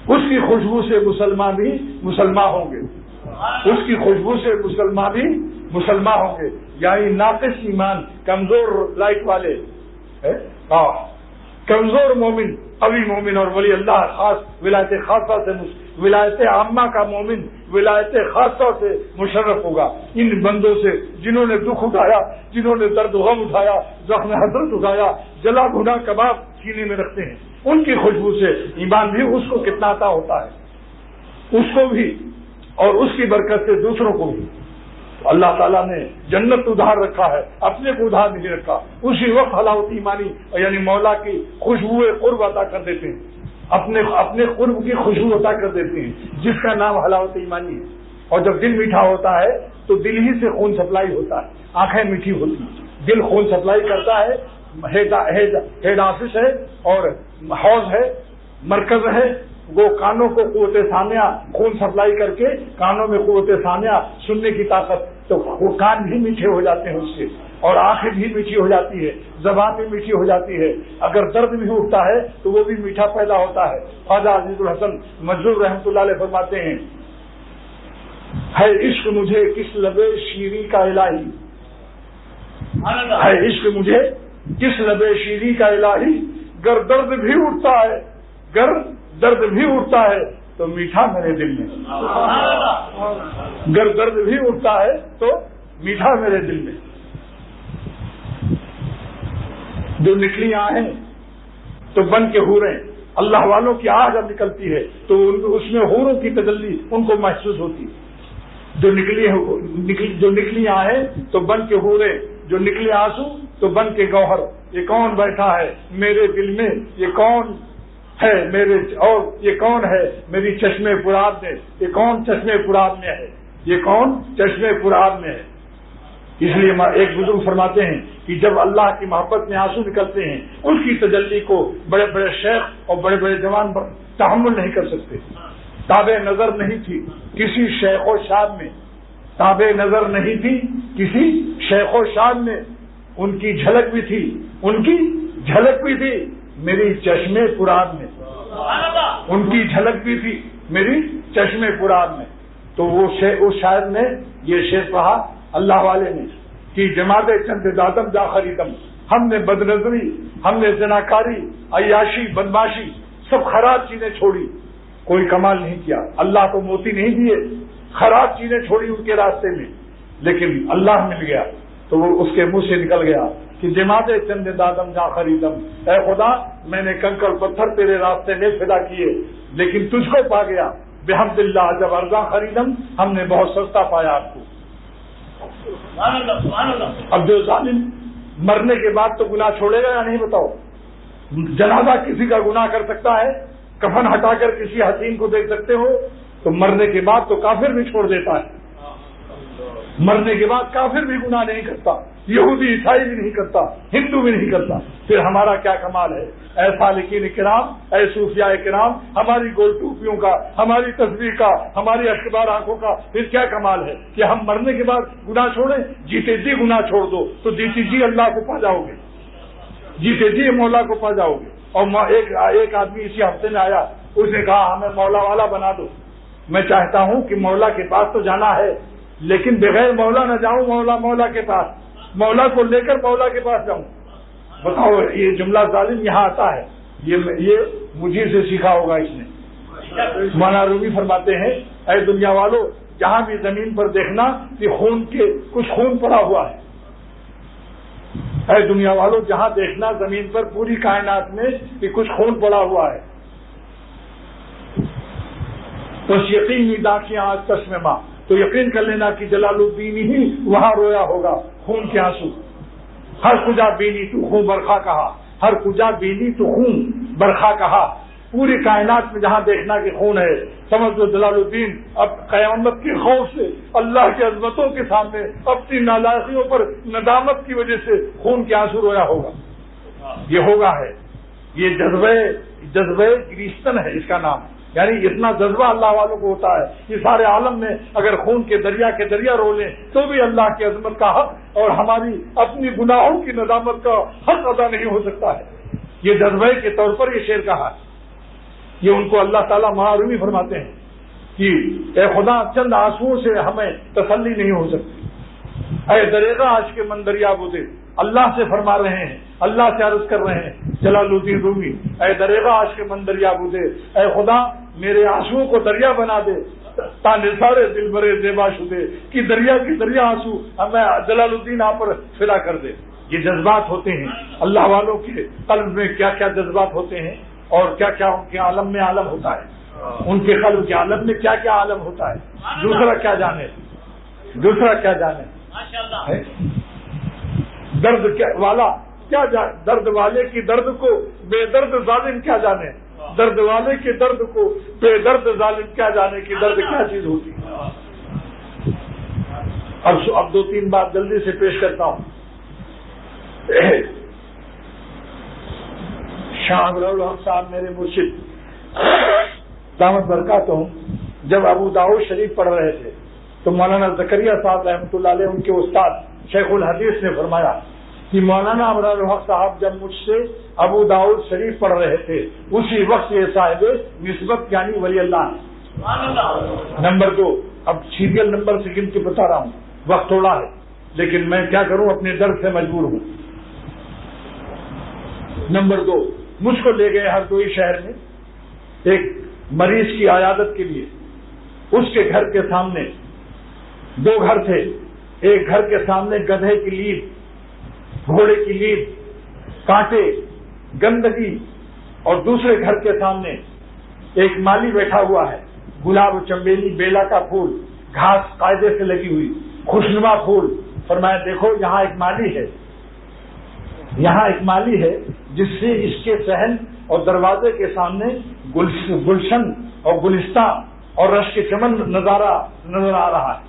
اس کی خوشبو سے مسلمان بھی مسلمان ہوں گے، اس کی خوشبو سے مسلمان بھی مسلمان ہوں گے۔ یعنی ناقص ایمان، کمزور لائٹ والے، کمزور مومن قوی مومن اور ولی اللہ خاص ولایت خاصہ سے ولایت عامہ کا مومن ولایت خاصہ سے مشرف ہوگا۔ ان بندوں سے جنہوں نے دکھ اٹھایا، جنہوں نے درد و غم اٹھایا، زخم حسرت اٹھایا، جلا بھنا کباب سینے میں رکھتے ہیں، ان کی خوشبو سے ایمان بھی اس کو کتنا عطا ہوتا ہے، اس کو بھی اور اس کی برکت سے دوسروں کو بھی۔ اللہ تعالیٰ نے جنت ادھار رکھا ہے، اپنے کو ادھار نہیں رکھا۔ اسی وقت حلاوت ایمانی یعنی مولا کی خوشبو قرب عطا کر دیتے ہیں، اپنے قرب کی خوشبو عطا کر دیتے ہیں، جس کا نام حلاوت ایمانی ہے۔ اور جب دل میٹھا ہوتا ہے تو دل ہی سے خون سپلائی ہوتا ہے، آنکھیں میٹھی ہوتی ہیں، دل خون سپلائی کرتا ہے، ہیڈ آفس ہے اور حوض ہے، مرکز ہے، وہ کانوں کو قوت ثانیہ خون سپلائی کر کے کانوں میں قوت ثانیہ سننے کی طاقت، تو وہ کان بھی میٹھے ہو جاتے ہیں اس سے، اور آنکھیں بھی میٹھی ہو جاتی ہے، زبان بھی میٹھی ہو جاتی ہے، اگر درد بھی اٹھتا ہے تو وہ بھی میٹھا پیدا ہوتا ہے۔ خواجہ عزیز الحسن مجذوب رحمۃ اللہ علیہ فرماتے ہیں، ہے عشق مجھے کس لبے شیریں کا الہی، ہے عشق مجھے کس لبے شیریں کا الہی، گر درد بھی اٹھتا ہے، گر درد بھی اٹھتا ہے تو میٹھا میرے دل میں، گر درد بھی اٹھتا ہے تو میٹھا میرے دل میں۔ جو نکلی آہیں تو بن کے حوریں، اللہ والوں کی آہ جب نکلتی ہے تو اس میں حوروں کی تجلی ان کو محسوس ہوتی ہے۔ جو نکلی آہیں تو بن کے حوریں، جو نکلے آنسو تو بن کے گوہر، یہ کون بیٹھا ہے میرے دل میں، یہ کون ہے میرے، اور یہ کون ہے میری چشمے پراب میں، یہ کون چشمے پراب میں ہے، یہ کون چشمے پراب میں ہے۔ اس لیے ایک بزرگ فرماتے ہیں کہ جب اللہ کی محبت میں آنسو نکلتے ہیں اس کی تجلی کو بڑے بڑے شیخ اور بڑے بڑے جوان تحمل نہیں کر سکتے۔ تابع نظر نہیں تھی کسی شیخ و شان میں، تابع نظر نہیں تھی کسی شیخ و شان میں، ان کی جھلک بھی تھی، ان کی جھلک بھی تھی میری چشمے پراب میں، ان کی جھلک بھی تھی میری چشمے پراب میں۔ تو وہ شاعر نے یہ شعر پڑھا اللہ والے نے کہ جماعت چند دادم جا خریدم، ہم نے بدنظری، ہم نے زناکاری، عیاشی، بدماشی، سب خراب چیزیں چھوڑی، کوئی کمال نہیں کیا، اللہ کو موتی نہیں دیے، خراب چیزیں چھوڑی ان کے راستے میں، لیکن اللہ مل گیا تو وہ اس کے منہ سے نکل گیا کہ جماعت چند دادم جا خریدم، اے خدا میں نے کنکر پتھر تیرے راستے میں فدا کیے لیکن تجھ کو پا گیا، بحمد اللہ جب ارزاں خریدم ہم نے بہت سستا پایا آپ کو۔ اب جو ظالم مرنے کے بعد تو گناہ چھوڑے گا یا نہیں بتاؤ؟ جنازہ کسی کا گناہ کر سکتا ہے، کفن ہٹا کر کسی حسین کو دیکھ سکتے ہو، تو مرنے کے بعد تو کافر بھی چھوڑ دیتا ہے۔ مرنے کے بعد کافر بھی گناہ نہیں کرتا، یہودی عیسائی بھی نہیں کرتا، ہندو بھی نہیں کرتا، پھر ہمارا کیا کمال ہے؟ اے سالکین کرام، اے صوفیاء کرام، ہماری گول ٹوپیوں کا، ہماری تصویر کا، ہماری اشکبار آنکھوں کا پھر کیا کمال ہے کہ ہم مرنے کے بعد گناہ چھوڑیں؟ جیتے جی گناہ چھوڑ دو تو جیتے جی اللہ کو پا جاؤ گے، جیتے جی مولا کو پا جاؤ گے۔ اور ایک آدمی اسی ہفتے میں آیا، اس نے کہا ہمیں مولا والا بنا دو۔ میں چاہتا ہوں کہ مولا کے پاس تو جانا ہے، لیکن بغیر مولا نہ جاؤں، مولا کے پاس، مولا کو لے کر مولا کے پاس جاؤں۔ بتاؤ، یہ جملہ ظالم یہاں آتا ہے، یہ مجھے سے سیکھا ہوگا اس نے۔ مولانا رومی فرماتے ہیں، اے دنیا والو، جہاں بھی زمین پر دیکھنا کہ کچھ خون پڑا ہوا ہے۔ اے دنیا والو، جہاں دیکھنا زمین پر پوری کائنات میں کہ کچھ خون پڑا ہوا ہے، تو یقین داخیاں آج چشم ماں، تو یقین کر لینا کہ جلال الدین ہی وہاں رویا ہوگا خون کے آنسو۔ ہر کجا بینی تو خون برخا کہا، ہر کجا بینی تو خون برخا کہا۔ پوری کائنات میں جہاں دیکھنا کہ خون ہے، سمجھ لو جلال الدین اب قیامت کے خوف سے، اللہ کی عظمتوں کے سامنے اپنی نالائقیوں پر ندامت کی وجہ سے خون کے آنسو رویا ہوگا۔ یہ ہوگا ہے، یہ جذبہ گریستن ہے اس کا نام، یعنی اتنا جذبہ اللہ والوں کو ہوتا ہے کہ سارے عالم میں اگر خون کے دریا رو لیں تو بھی اللہ کی عظمت کا حق اور ہماری اپنی گناہوں کی ندامت کا حق ادا نہیں ہو سکتا ہے۔ یہ جذبے کے طور پر یہ شعر کہا ہے۔ یہ ان کو اللہ تعالیٰ معرومی فرماتے ہیں کہ اے خدا، چند آنسوؤں سے ہمیں تسلی نہیں ہو سکتی۔ اے دریغا عشق من دریا بودے، اللہ سے فرما رہے ہیں، اللہ سے عرض کر رہے ہیں جلال الدین رومی، اے دریغا عشق من دریا بودے، اے خدا میرے آنسوؤں کو دریا بنا دے، تانے سارے دل برے زیبا شدے، کہ دریا کی دریا آنسو ہمیں جلال الدین آپ پر فدا کر دے۔ یہ جذبات ہوتے ہیں اللہ والوں کے قلب میں، کیا کیا جذبات ہوتے ہیں اور کیا کیا ان کے عالم میں عالم ہوتا ہے، ان کے قلب کے عالم میں کیا کیا عالم ہوتا ہے، دوسرا کیا جانے۔ درد والے کی درد کو بے درد ظالم کیا جانے، درد والے کے درد کو بے درد ظالم کیا جانے کہ درد کیا چیز ہوتی ہے۔ اب دو تین بات جلدی سے پیش کرتا ہوں۔ شاہ ابوالحق صاحب میرے مرشد دامت برکاتہم جب ابو داؤد شریف پڑھ رہے تھے تو مولانا زکریا صاحب رحمۃ اللہ علیہ، ان کے استاد شیخ الحدیث نے فرمایا کہ مولانا ابوالحق صاحب جب مجھ سے ابو داؤد شریف پڑھ رہے تھے اسی وقت یہ صاحب نسبت یعنی ولی اللہ ہے۔ نمبر 2، اب سیریل نمبر سے گن کے بتا رہا ہوں، وقت تھوڑا ہے لیکن میں کیا کروں، اپنے درد سے مجبور ہوں۔ نمبر 2، مجھ کو لے گئے ہردوئی شہر میں ایک مریض کی عیادت کے لیے۔ اس کے گھر کے سامنے 2 گھر تھے، ایک گھر کے سامنے گدھے کی لید، گھوڑے کی لید، کانٹے، گندگی، اور دوسرے گھر کے سامنے ایک مالی بیٹھا ہوا ہے، گلاب، چمیلی، بیلا کا پھول، گھاس قاعدے سے لگی ہوئی، خوشنما پھول۔ فرمایا دیکھو یہاں ایک مالی ہے جس سے اس کے صحن اور دروازے کے سامنے گلشن اور گلستہ اور رش کے چمن نظر آ رہا ہے،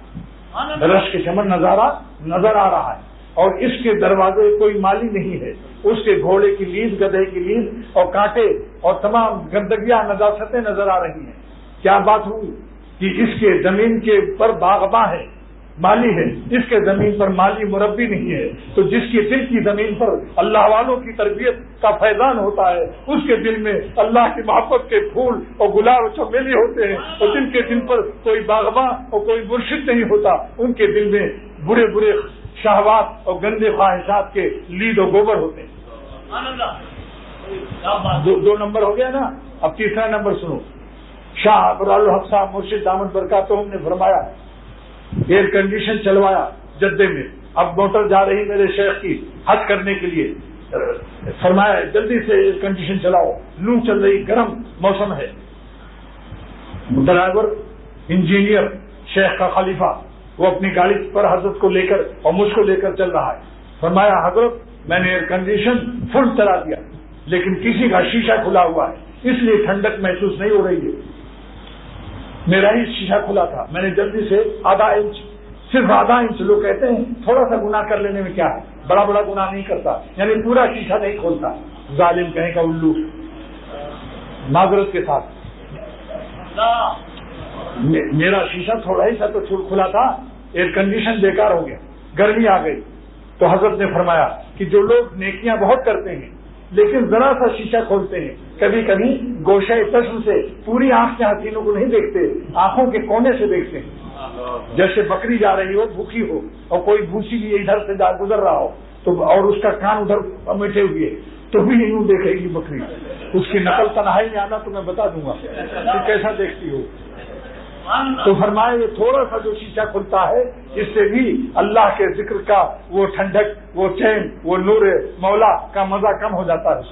رش کے چمن نظر آ رہا ہے، اور اس کے دروازے کوئی مالی نہیں ہے، اس کے گھوڑے کی لید، گدھے کی لید اور کانٹے اور تمام گندگیاں، نجاستیں نظر آ رہی ہیں۔ کیا بات ہوئی کہ اس کے زمین کے پر باغباں ہے، مالی ہے، اس کے زمین پر مالی مربی نہیں ہے، تو جس کے دل کی زمین پر اللہ والوں کی تربیت کا فیضان ہوتا ہے اس کے دل میں اللہ کی محبت کے پھول اور گلاب و چمیلی ہوتے ہیں، اور جن کے دل پر کوئی باغباں اور کوئی مرشد نہیں ہوتا ان کے دل میں برے برے شہوات اور گندے خواہشات کے لید و گوبر ہوتے ہیں۔ دو نمبر ہو گیا نا، اب تیسرا نمبر سنو۔ شاہ ابوالحق صاحب مرشد دامت برکاتہم نے فرمایا، ایئر کنڈیشن چلوایا جدے میں، اب موٹر جا رہی میرے شیخ کی حج کرنے کے لیے، فرمایا جلدی سے ایئر کنڈیشن چلاؤ، لو چل رہی، گرم موسم ہے۔ ڈرائیور انجینئر شیخ کا خلیفہ وہ اپنی گاڑی پر حضرت کو لے کر اور مجھ کو لے کر چل رہا ہے۔ فرمایا حضرت میں نے ایئر کنڈیشن فل چلا دیا لیکن کسی کا شیشہ کھلا ہوا ہے اس لیے ٹھنڈک محسوس نہیں ہو رہی ہے، میرا ہی شیشہ کھلا تھا، میں نے جلدی سے آدھا انچ صرف آدھا انچ. لوگ کہتے ہیں تھوڑا سا گناہ کر لینے میں کیا ہے, بڑا بڑا گناہ نہیں کرتا, یعنی پورا شیشہ نہیں کھولتا. ظالم کہیں کا الو, معذرت کے ساتھ میرا شیشہ تھوڑا ہی سا تو کھلا تھا, ایئر کنڈیشن بیکار ہو گیا, گرمی آ گئی. تو حضرت نے فرمایا کہ جو لوگ نیکیاں بہت کرتے ہیں لیکن ذرا سا شیشہ کھولتے ہیں, کبھی کبھی گوشہ چشم سے پوری آنکھ سے حسینوں کو نہیں دیکھتے, آنکھوں کے کونے سے دیکھتے ہیں. جیسے بکری جا رہی ہو بھوکی ہو اور کوئی بھوسی بھی ادھر سے گزر رہا ہو تو اور اس کا کان ادھر میٹھے ہوئے تو بھی یوں دیکھے گی بکری. اس کی نقل تنہائی میں آنا تو میں بتا دوں گا کہ کیسا دیکھتی ہو. تو فرمائے یہ تھوڑا سا جو شیشہ کھلتا ہے اس سے بھی اللہ کے ذکر کا وہ ٹھنڈک, وہ چین, وہ نور مولا کا مزہ کم ہو جاتا ہے.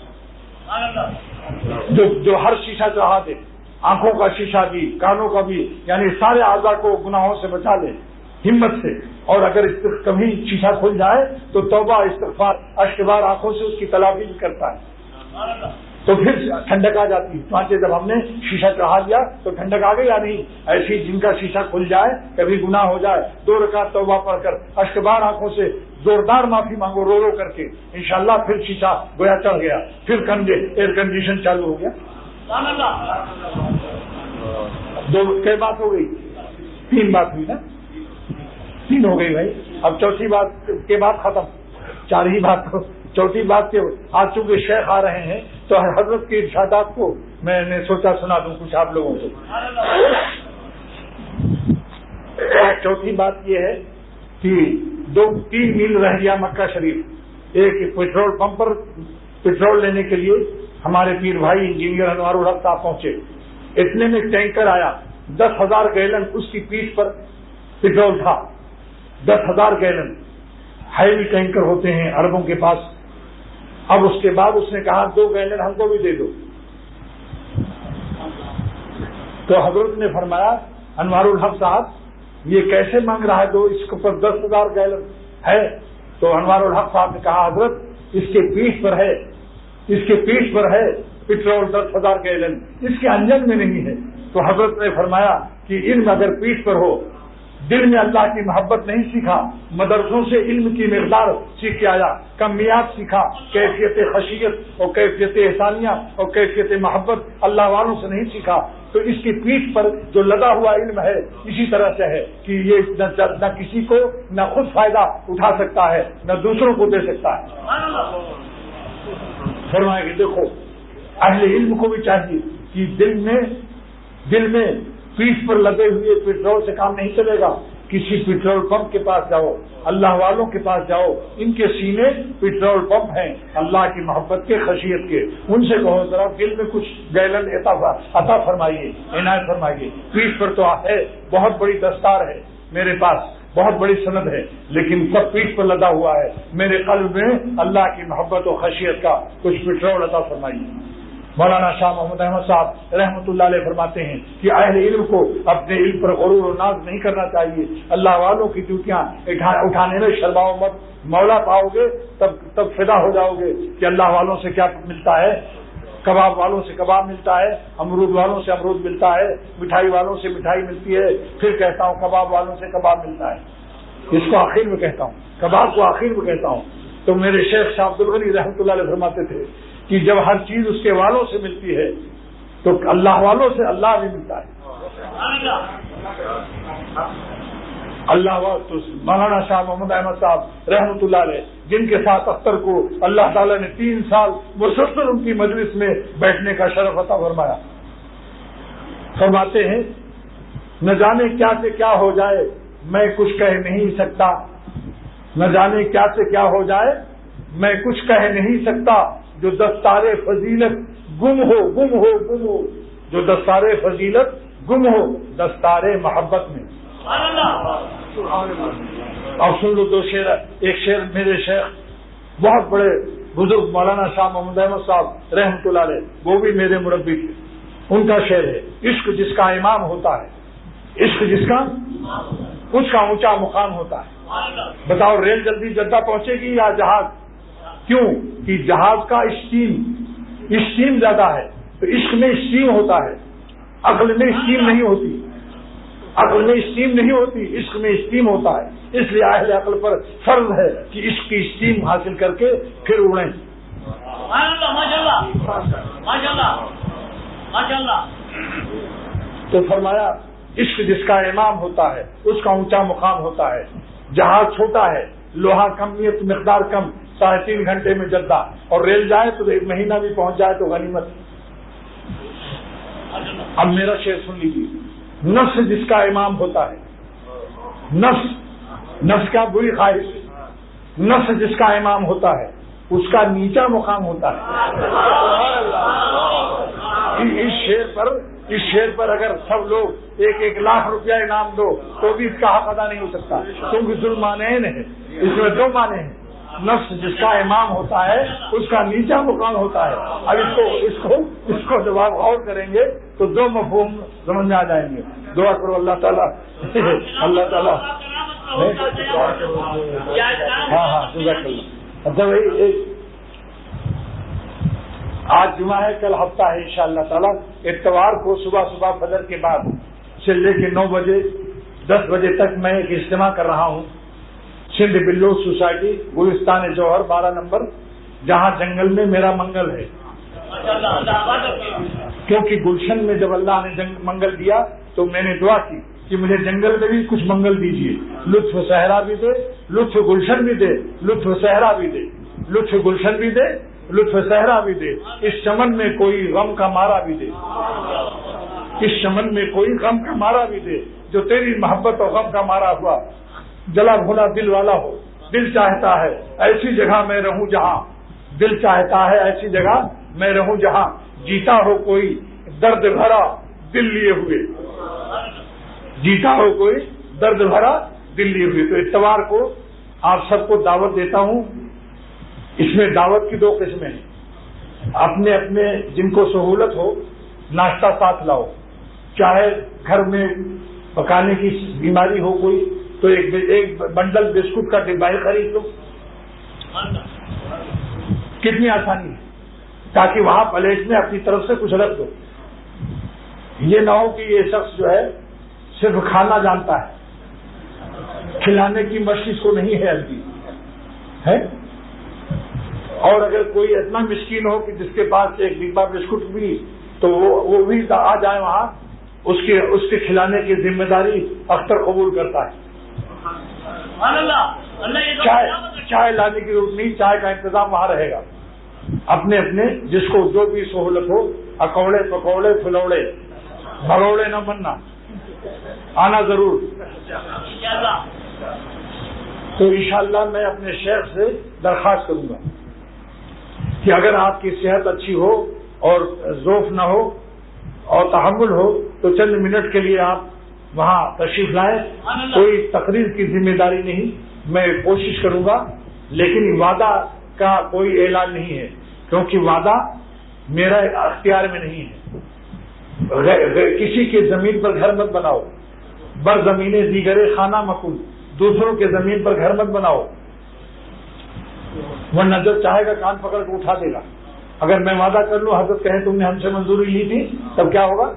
جو ہر شیشہ چڑھا دے, آنکھوں کا شیشہ بھی, کانوں کا بھی, یعنی سارے اعضاء کو گناہوں سے بچا لے ہمت سے. اور اگر کبھی شیشہ کھل جائے تو توبہ استغفار اشک بار آنکھوں سے اس کی تلافی بھی کرتا ہے تو پھر ٹھنڈک آ جاتی ہے. چانچے جب ہم نے شیشہ چڑھا دیا تو ٹھنڈک آ گئی یا نہیں. ایسی جن کا شیشہ کھل جائے, کبھی گناہ ہو جائے, 2 رکعت توبہ پڑھ کر اشک بار آنکھوں سے زوردار معافی مانگو رو رو کر کے, انشاءاللہ پھر شیشہ گویا چڑھ گیا, پھر ایئر کنڈیشن چالو ہو گیا. 2 کئی بات ہو گئی, 3 بات ہوئی نا, 3 ہو گئی بھائی. اب چوتھی بات کے بعد ختم, 4 ہی بات. چوتھی بات کے آج چونکہ شیخ آ رہے ہیں تو حضرت کے ارشادات کو میں نے سوچا سنا دوں کچھ آپ لوگوں کو. چوتھی بات یہ ہے کہ 2-3 میل رہ گیا مکہ شریف. ایک پیٹرول پمپ پر پیٹرول لینے کے لیے ہمارے پیر بھائی انجینئر انوار الحق صاحب پہنچے. اتنے میں ٹینکر آیا, 10,000 گیلن اس کی پیٹھ پر پیٹرول تھا. 10,000 گیلن ہیوی ٹینکر ہوتے ہیں عربوں کے پاس. اب اس کے بعد اس نے کہا 2 گیلن ہم کو بھی دے دو. تو حضرت نے فرمایا انوار الحق صاحب یہ کیسے مانگ رہا ہے, اس کے اوپر 10,000 گیلن ہے. تو انوار الحق صاحب نے کہا حضرت اس کے پیٹھ پر ہے, اس کے پیٹھ پر ہے پیٹرول 10,000 گیلن, اس کے انجن میں نہیں ہے. تو حضرت نے فرمایا کہ علم اگر پیٹھ پر ہو, دل میں اللہ کی محبت نہیں سیکھا, مدرسوں سے علم کی مقدار سیکھ کے آیا, کمیات سیکھا, کیفیت خشیت اور کیفیت احسانیہ اور کیفیت محبت اللہ والوں سے نہیں سیکھا, تو اس کی پیٹھ پر جو لگا ہوا علم ہے اسی طرح سے ہے کہ یہ نہ کسی کو نہ خود فائدہ اٹھا سکتا ہے نہ دوسروں کو دے سکتا ہے. فرمایا کہ دیکھو اہل علم کو بھی چاہیے کہ دل میں پیٹھ پر لگے ہوئے پیٹرول سے کام نہیں چلے گا. کسی پیٹرول پمپ کے پاس جاؤ, اللہ والوں کے پاس جاؤ, ان کے سینے پیٹرول پمپ ہیں اللہ کی محبت کے, خشیت کے, ان سے کہو ذرا دل میں کچھ گیلن عطا فرمائیے, عنایت فرمائیے. پیٹھ پر تو ہے, بہت بڑی دستار ہے میرے پاس, بہت بڑی سند ہے, لیکن سب پیٹھ پر لدا ہوا ہے. میرے قلب میں اللہ کی محبت و خشیت کا کچھ پیٹرول عطا فرمائیے. مولانا شاہ محمد احمد صاحب رحمۃ اللہ علیہ فرماتے ہیں کہ اہل علم کو اپنے علم پر غرور و ناز نہیں کرنا چاہیے. اللہ والوں کی ڈیوٹیاں اٹھانے میں شرماؤ مت. مولا پاؤ گے تب فدا ہو جاؤ گے کہ اللہ والوں سے کیا ملتا ہے. کباب والوں سے کباب ملتا ہے, امرود والوں سے امرود ملتا ہے, مٹھائی والوں سے مٹھائی ملتی ہے. پھر کہتا ہوں کباب والوں سے کباب ملتا ہے. اس کو آخر میں کہتا ہوں, کباب کو آخر میں کہتا ہوں. تو میرے شیخ شاہ عبد الغنی رحمۃ اللہ علیہ فرماتے تھے کہ جب ہر چیز اس کے والوں سے ملتی ہے تو اللہ والوں سے اللہ بھی ملتا ہے. اللہ تو مولانا شاہ محمد احمد صاحب رحمۃ اللہ علیہ جن کے ساتھ اختر کو اللہ تعالیٰ نے 3 سال مسلسل ان کی مجلس میں بیٹھنے کا شرف عطا فرمایا, فرماتے ہیں نہ جانے کیا سے کیا ہو جائے میں کچھ کہہ نہیں سکتا, نہ جانے کیا سے کیا ہو جائے میں کچھ کہہ نہیں سکتا. جو دستار فضیلت گم ہو, جو دستار فضیلت گم ہو دستار محبت میں. اور سن لو 2 شعر. ایک شعر میرے شیخ بہت بڑے بزرگ مولانا شاہ محمد احمد صاحب رحمۃ اللہ علیہ, وہ بھی میرے مربی تھے. ان کا شعر ہے عشق جس کا امام ہوتا ہے, عشق جس کا اس کا اونچا مقام ہوتا ہے. بتاؤ ریل جلدی جدہ پہنچے گی یا جہاز؟ کیوں کہ جہاز کا اسٹیم زیادہ ہے, تو عشق میں اسٹیم ہوتا ہے, عقل میں اسٹیم نہیں ہوتی. عقل میں اسٹیم نہیں ہوتی، عشق میں اسٹیم ہوتا ہے. اس لیے اہل عقل پر فرض ہے کہ عشق کی اسٹیم حاصل کر کے پھر اڑیں. تو فرمایا عشق جس کا امام ہوتا ہے اس کا اونچا مقام ہوتا ہے. جہاز چھوٹا ہے، لوہا کمیت مقدار کم، 3.5 گھنٹے میں جدہ، اور ریل جائے تو 1 مہینہ بھی پہنچ جائے تو غنیمت. اب میرا شعر سن لیجیے. نفس جس کا امام ہوتا ہے، نفس کا بری خواہش، نفس جس کا امام ہوتا ہے اس کا نیچا مقام ہوتا ہے. اس شعر پر اگر سب لوگ 1 لاکھ روپیہ انعام دو تو بھی اس کا حق ادا نہیں ہو سکتا، کیونکہ ظلمانین ہے. اس میں 2 معنی ہیں. نفس جس کا امام ہوتا ہے اس کا نیچا مقام ہوتا ہے. اب اس کو جب آپ غور کریں گے تو 2 مفہوم سمجھ میں آ جائیں گے. دعا کرو اللہ تعالیٰ اللہ تعالیٰ. ہاں جزاک اللہ. اچھا بھائی، آج جمعہ ہے، کل ہفتہ ہے انشاءاللہ تعالیٰ. اتوار کو صبح فجر کے بعد سے لے کے 9 بجے 10 بجے تک میں ایک اجتماع کر رہا ہوں سندھ بلو سوسائٹی گلستان جوہر 12 نمبر، جہاں جنگل میں میرا منگل ہے. کیونکہ گلشن میں جب اللہ نے منگل دیا تو میں نے دعا کی کہ مجھے جنگل میں بھی کچھ منگل دیجیے. لطف صحرا بھی دے، لطف گلشن بھی دے، لطف صحرا بھی دے، لطف گلشن بھی دے، لطف صحرا بھی دے. اس چمن میں کوئی غم کا مارا بھی دے، اس چمن میں کوئی غم کا مارا بھی دے. جو تیری محبت اور غم کا مارا ہوا جلا بھولا دل والا ہو. دل چاہتا ہے ایسی جگہ میں رہوں جہاں، دل چاہتا ہے ایسی جگہ میں رہوں جہاں جیتا ہو کوئی درد بھرا دل لیے ہوئے، جیتا ہو کوئی درد بھرا دل لیے ہوئے. تو اتوار کو آپ سب کو دعوت دیتا ہوں. اس میں دعوت کی 2 قسمیں ہیں. اپنے جن کو سہولت ہو ناشتہ ساتھ لاؤ، چاہے گھر میں پکانے کی بیماری ہو کوئی تو ایک بنڈل بسکٹ کا ڈبہ ہی خرید لو. کتنی آسانی ہے، تاکہ وہاں پلیٹ میں اپنی طرف سے کچھ رکھ دو. یہ نہ ہو کہ یہ شخص جو ہے صرف کھانا جانتا ہے، کھلانے کی مشق اس کو نہیں ہے ابھی ہے. اور اگر کوئی اتنا مسکین ہو کہ جس کے پاس ایک ڈبہ بسکٹ بھی تو وہ بھی آ جائے وہاں، اس کے کھلانے کی ذمہ داری اختر قبول کرتا ہے. چائے لانے کی ضرورت نہیں، چائے کا انتظام وہاں رہے گا. اپنے جس کو جو بھی سہولت ہو، اکوڑے پکوڑے پھلوڑے بھروڑے نہ بننا، آنا ضرور. تو انشاءاللہ میں اپنے شیخ سے درخواست کروں گا کہ اگر آپ کی صحت اچھی ہو اور ذوف نہ ہو اور تحمل ہو تو چند منٹ کے لیے آپ وہاں تشریف لائیں. کوئی تقریر کی ذمہ داری نہیں، میں کوشش کروں گا، لیکن وعدہ کا کوئی اعلان نہیں ہے، کیونکہ وعدہ میرا اختیار میں نہیں ہے. کسی کی زمین پر گھر مت بناؤ، بر زمین دیگرے خانہ مکن، دوسروں کے زمین پر گھر مت بناؤ، ورنہ جو چاہے گا کان پکڑ کے اٹھا دے گا. اگر میں وعدہ کر لوں حضرت کہیں تم نے ہم سے منظوری لی تھی تب کیا ہوگا؟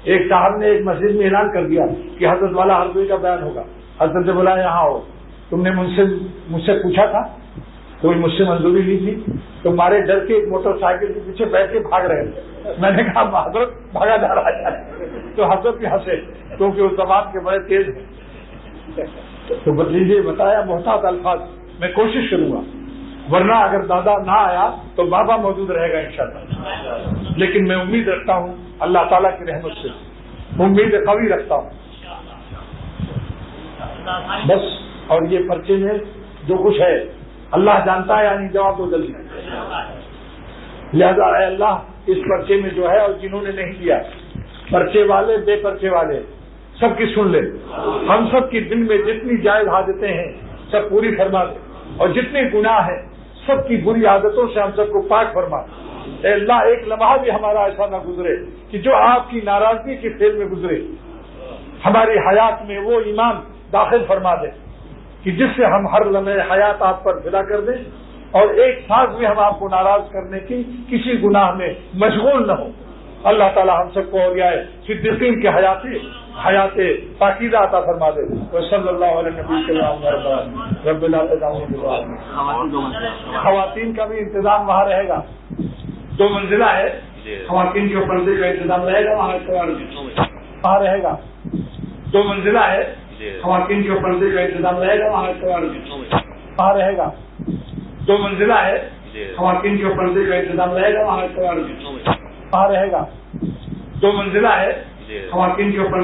ایک صاحب نے ایک مسجد میں اعلان کر دیا کہ حضرت والا ہر کوئی کا بیان ہوگا. حضرت نے بولا یہاں ہو، تم نے مجھ سے پوچھا تھا کوئی مجھ سے منظوری لی تھی؟ تمہارے ڈر کے ایک موٹر سائیکل کے پیچھے بیٹھ کے بھاگ رہے تھے. میں نے کہا حضرت بھاگا جا رہا ہے، تو حضرت بھی ہنسے کیونکہ اس زبان کے بڑے تیز ہیں. تو بتلیجیے بتایا محتاط الفاظ میں کوشش کروں گا، ورنہ اگر دادا نہ آیا تو بابا موجود رہے گا انشاءاللہ. لیکن میں امید رکھتا ہوں اللہ تعالیٰ کی رحمت سے، امید قوی رکھتا ہوں بس. اور یہ پرچے میں جو کچھ ہے اللہ جانتا ہے، یعنی جواب دو جلدی. لہذا اے اللہ اس پرچے میں جو ہے اور جنہوں نے نہیں دیا، پرچے والے بے پرچے والے سب کی سن لے. ہم سب کی دل میں جتنی جائز حاجتیں ہیں سب پوری فرما دے، اور جتنے گناہ ہیں سب کی بری عادتوں سے ہم سب کو پاک فرما. اے اللہ ایک لمحہ بھی ہمارا ایسا نہ گزرے کہ جو آپ کی ناراضگی کے فعل میں گزرے. ہماری حیات میں وہ ایمان داخل فرما دے کہ جس سے ہم ہر لمحے حیات آپ پر فدا کر دیں، اور ایک سانس بھی ہم آپ کو ناراض کرنے کی کسی گناہ میں مشغول نہ ہو. اللہ تعالی ہم سب کو اولیاء صدیقین کے حیات پاکیزہ عطا فرما دے. صلی اللہ علیہ نبی کے رب خواتین کا بھی انتظام وہاں رہے گا. 2 منزلہ ہے, خواتین کے پردے کا انتظام رہے گا وہاں رہے گا. 2 منزلہ ہے, خواتین کے پردے کا انتظام رہے گا وہاں رہے گا. 2 منزلہ ہے, خواتین کے پردے کا انتظام رہے گا وہاں رہے گا. 2 منزلہ ہے, خواتین کے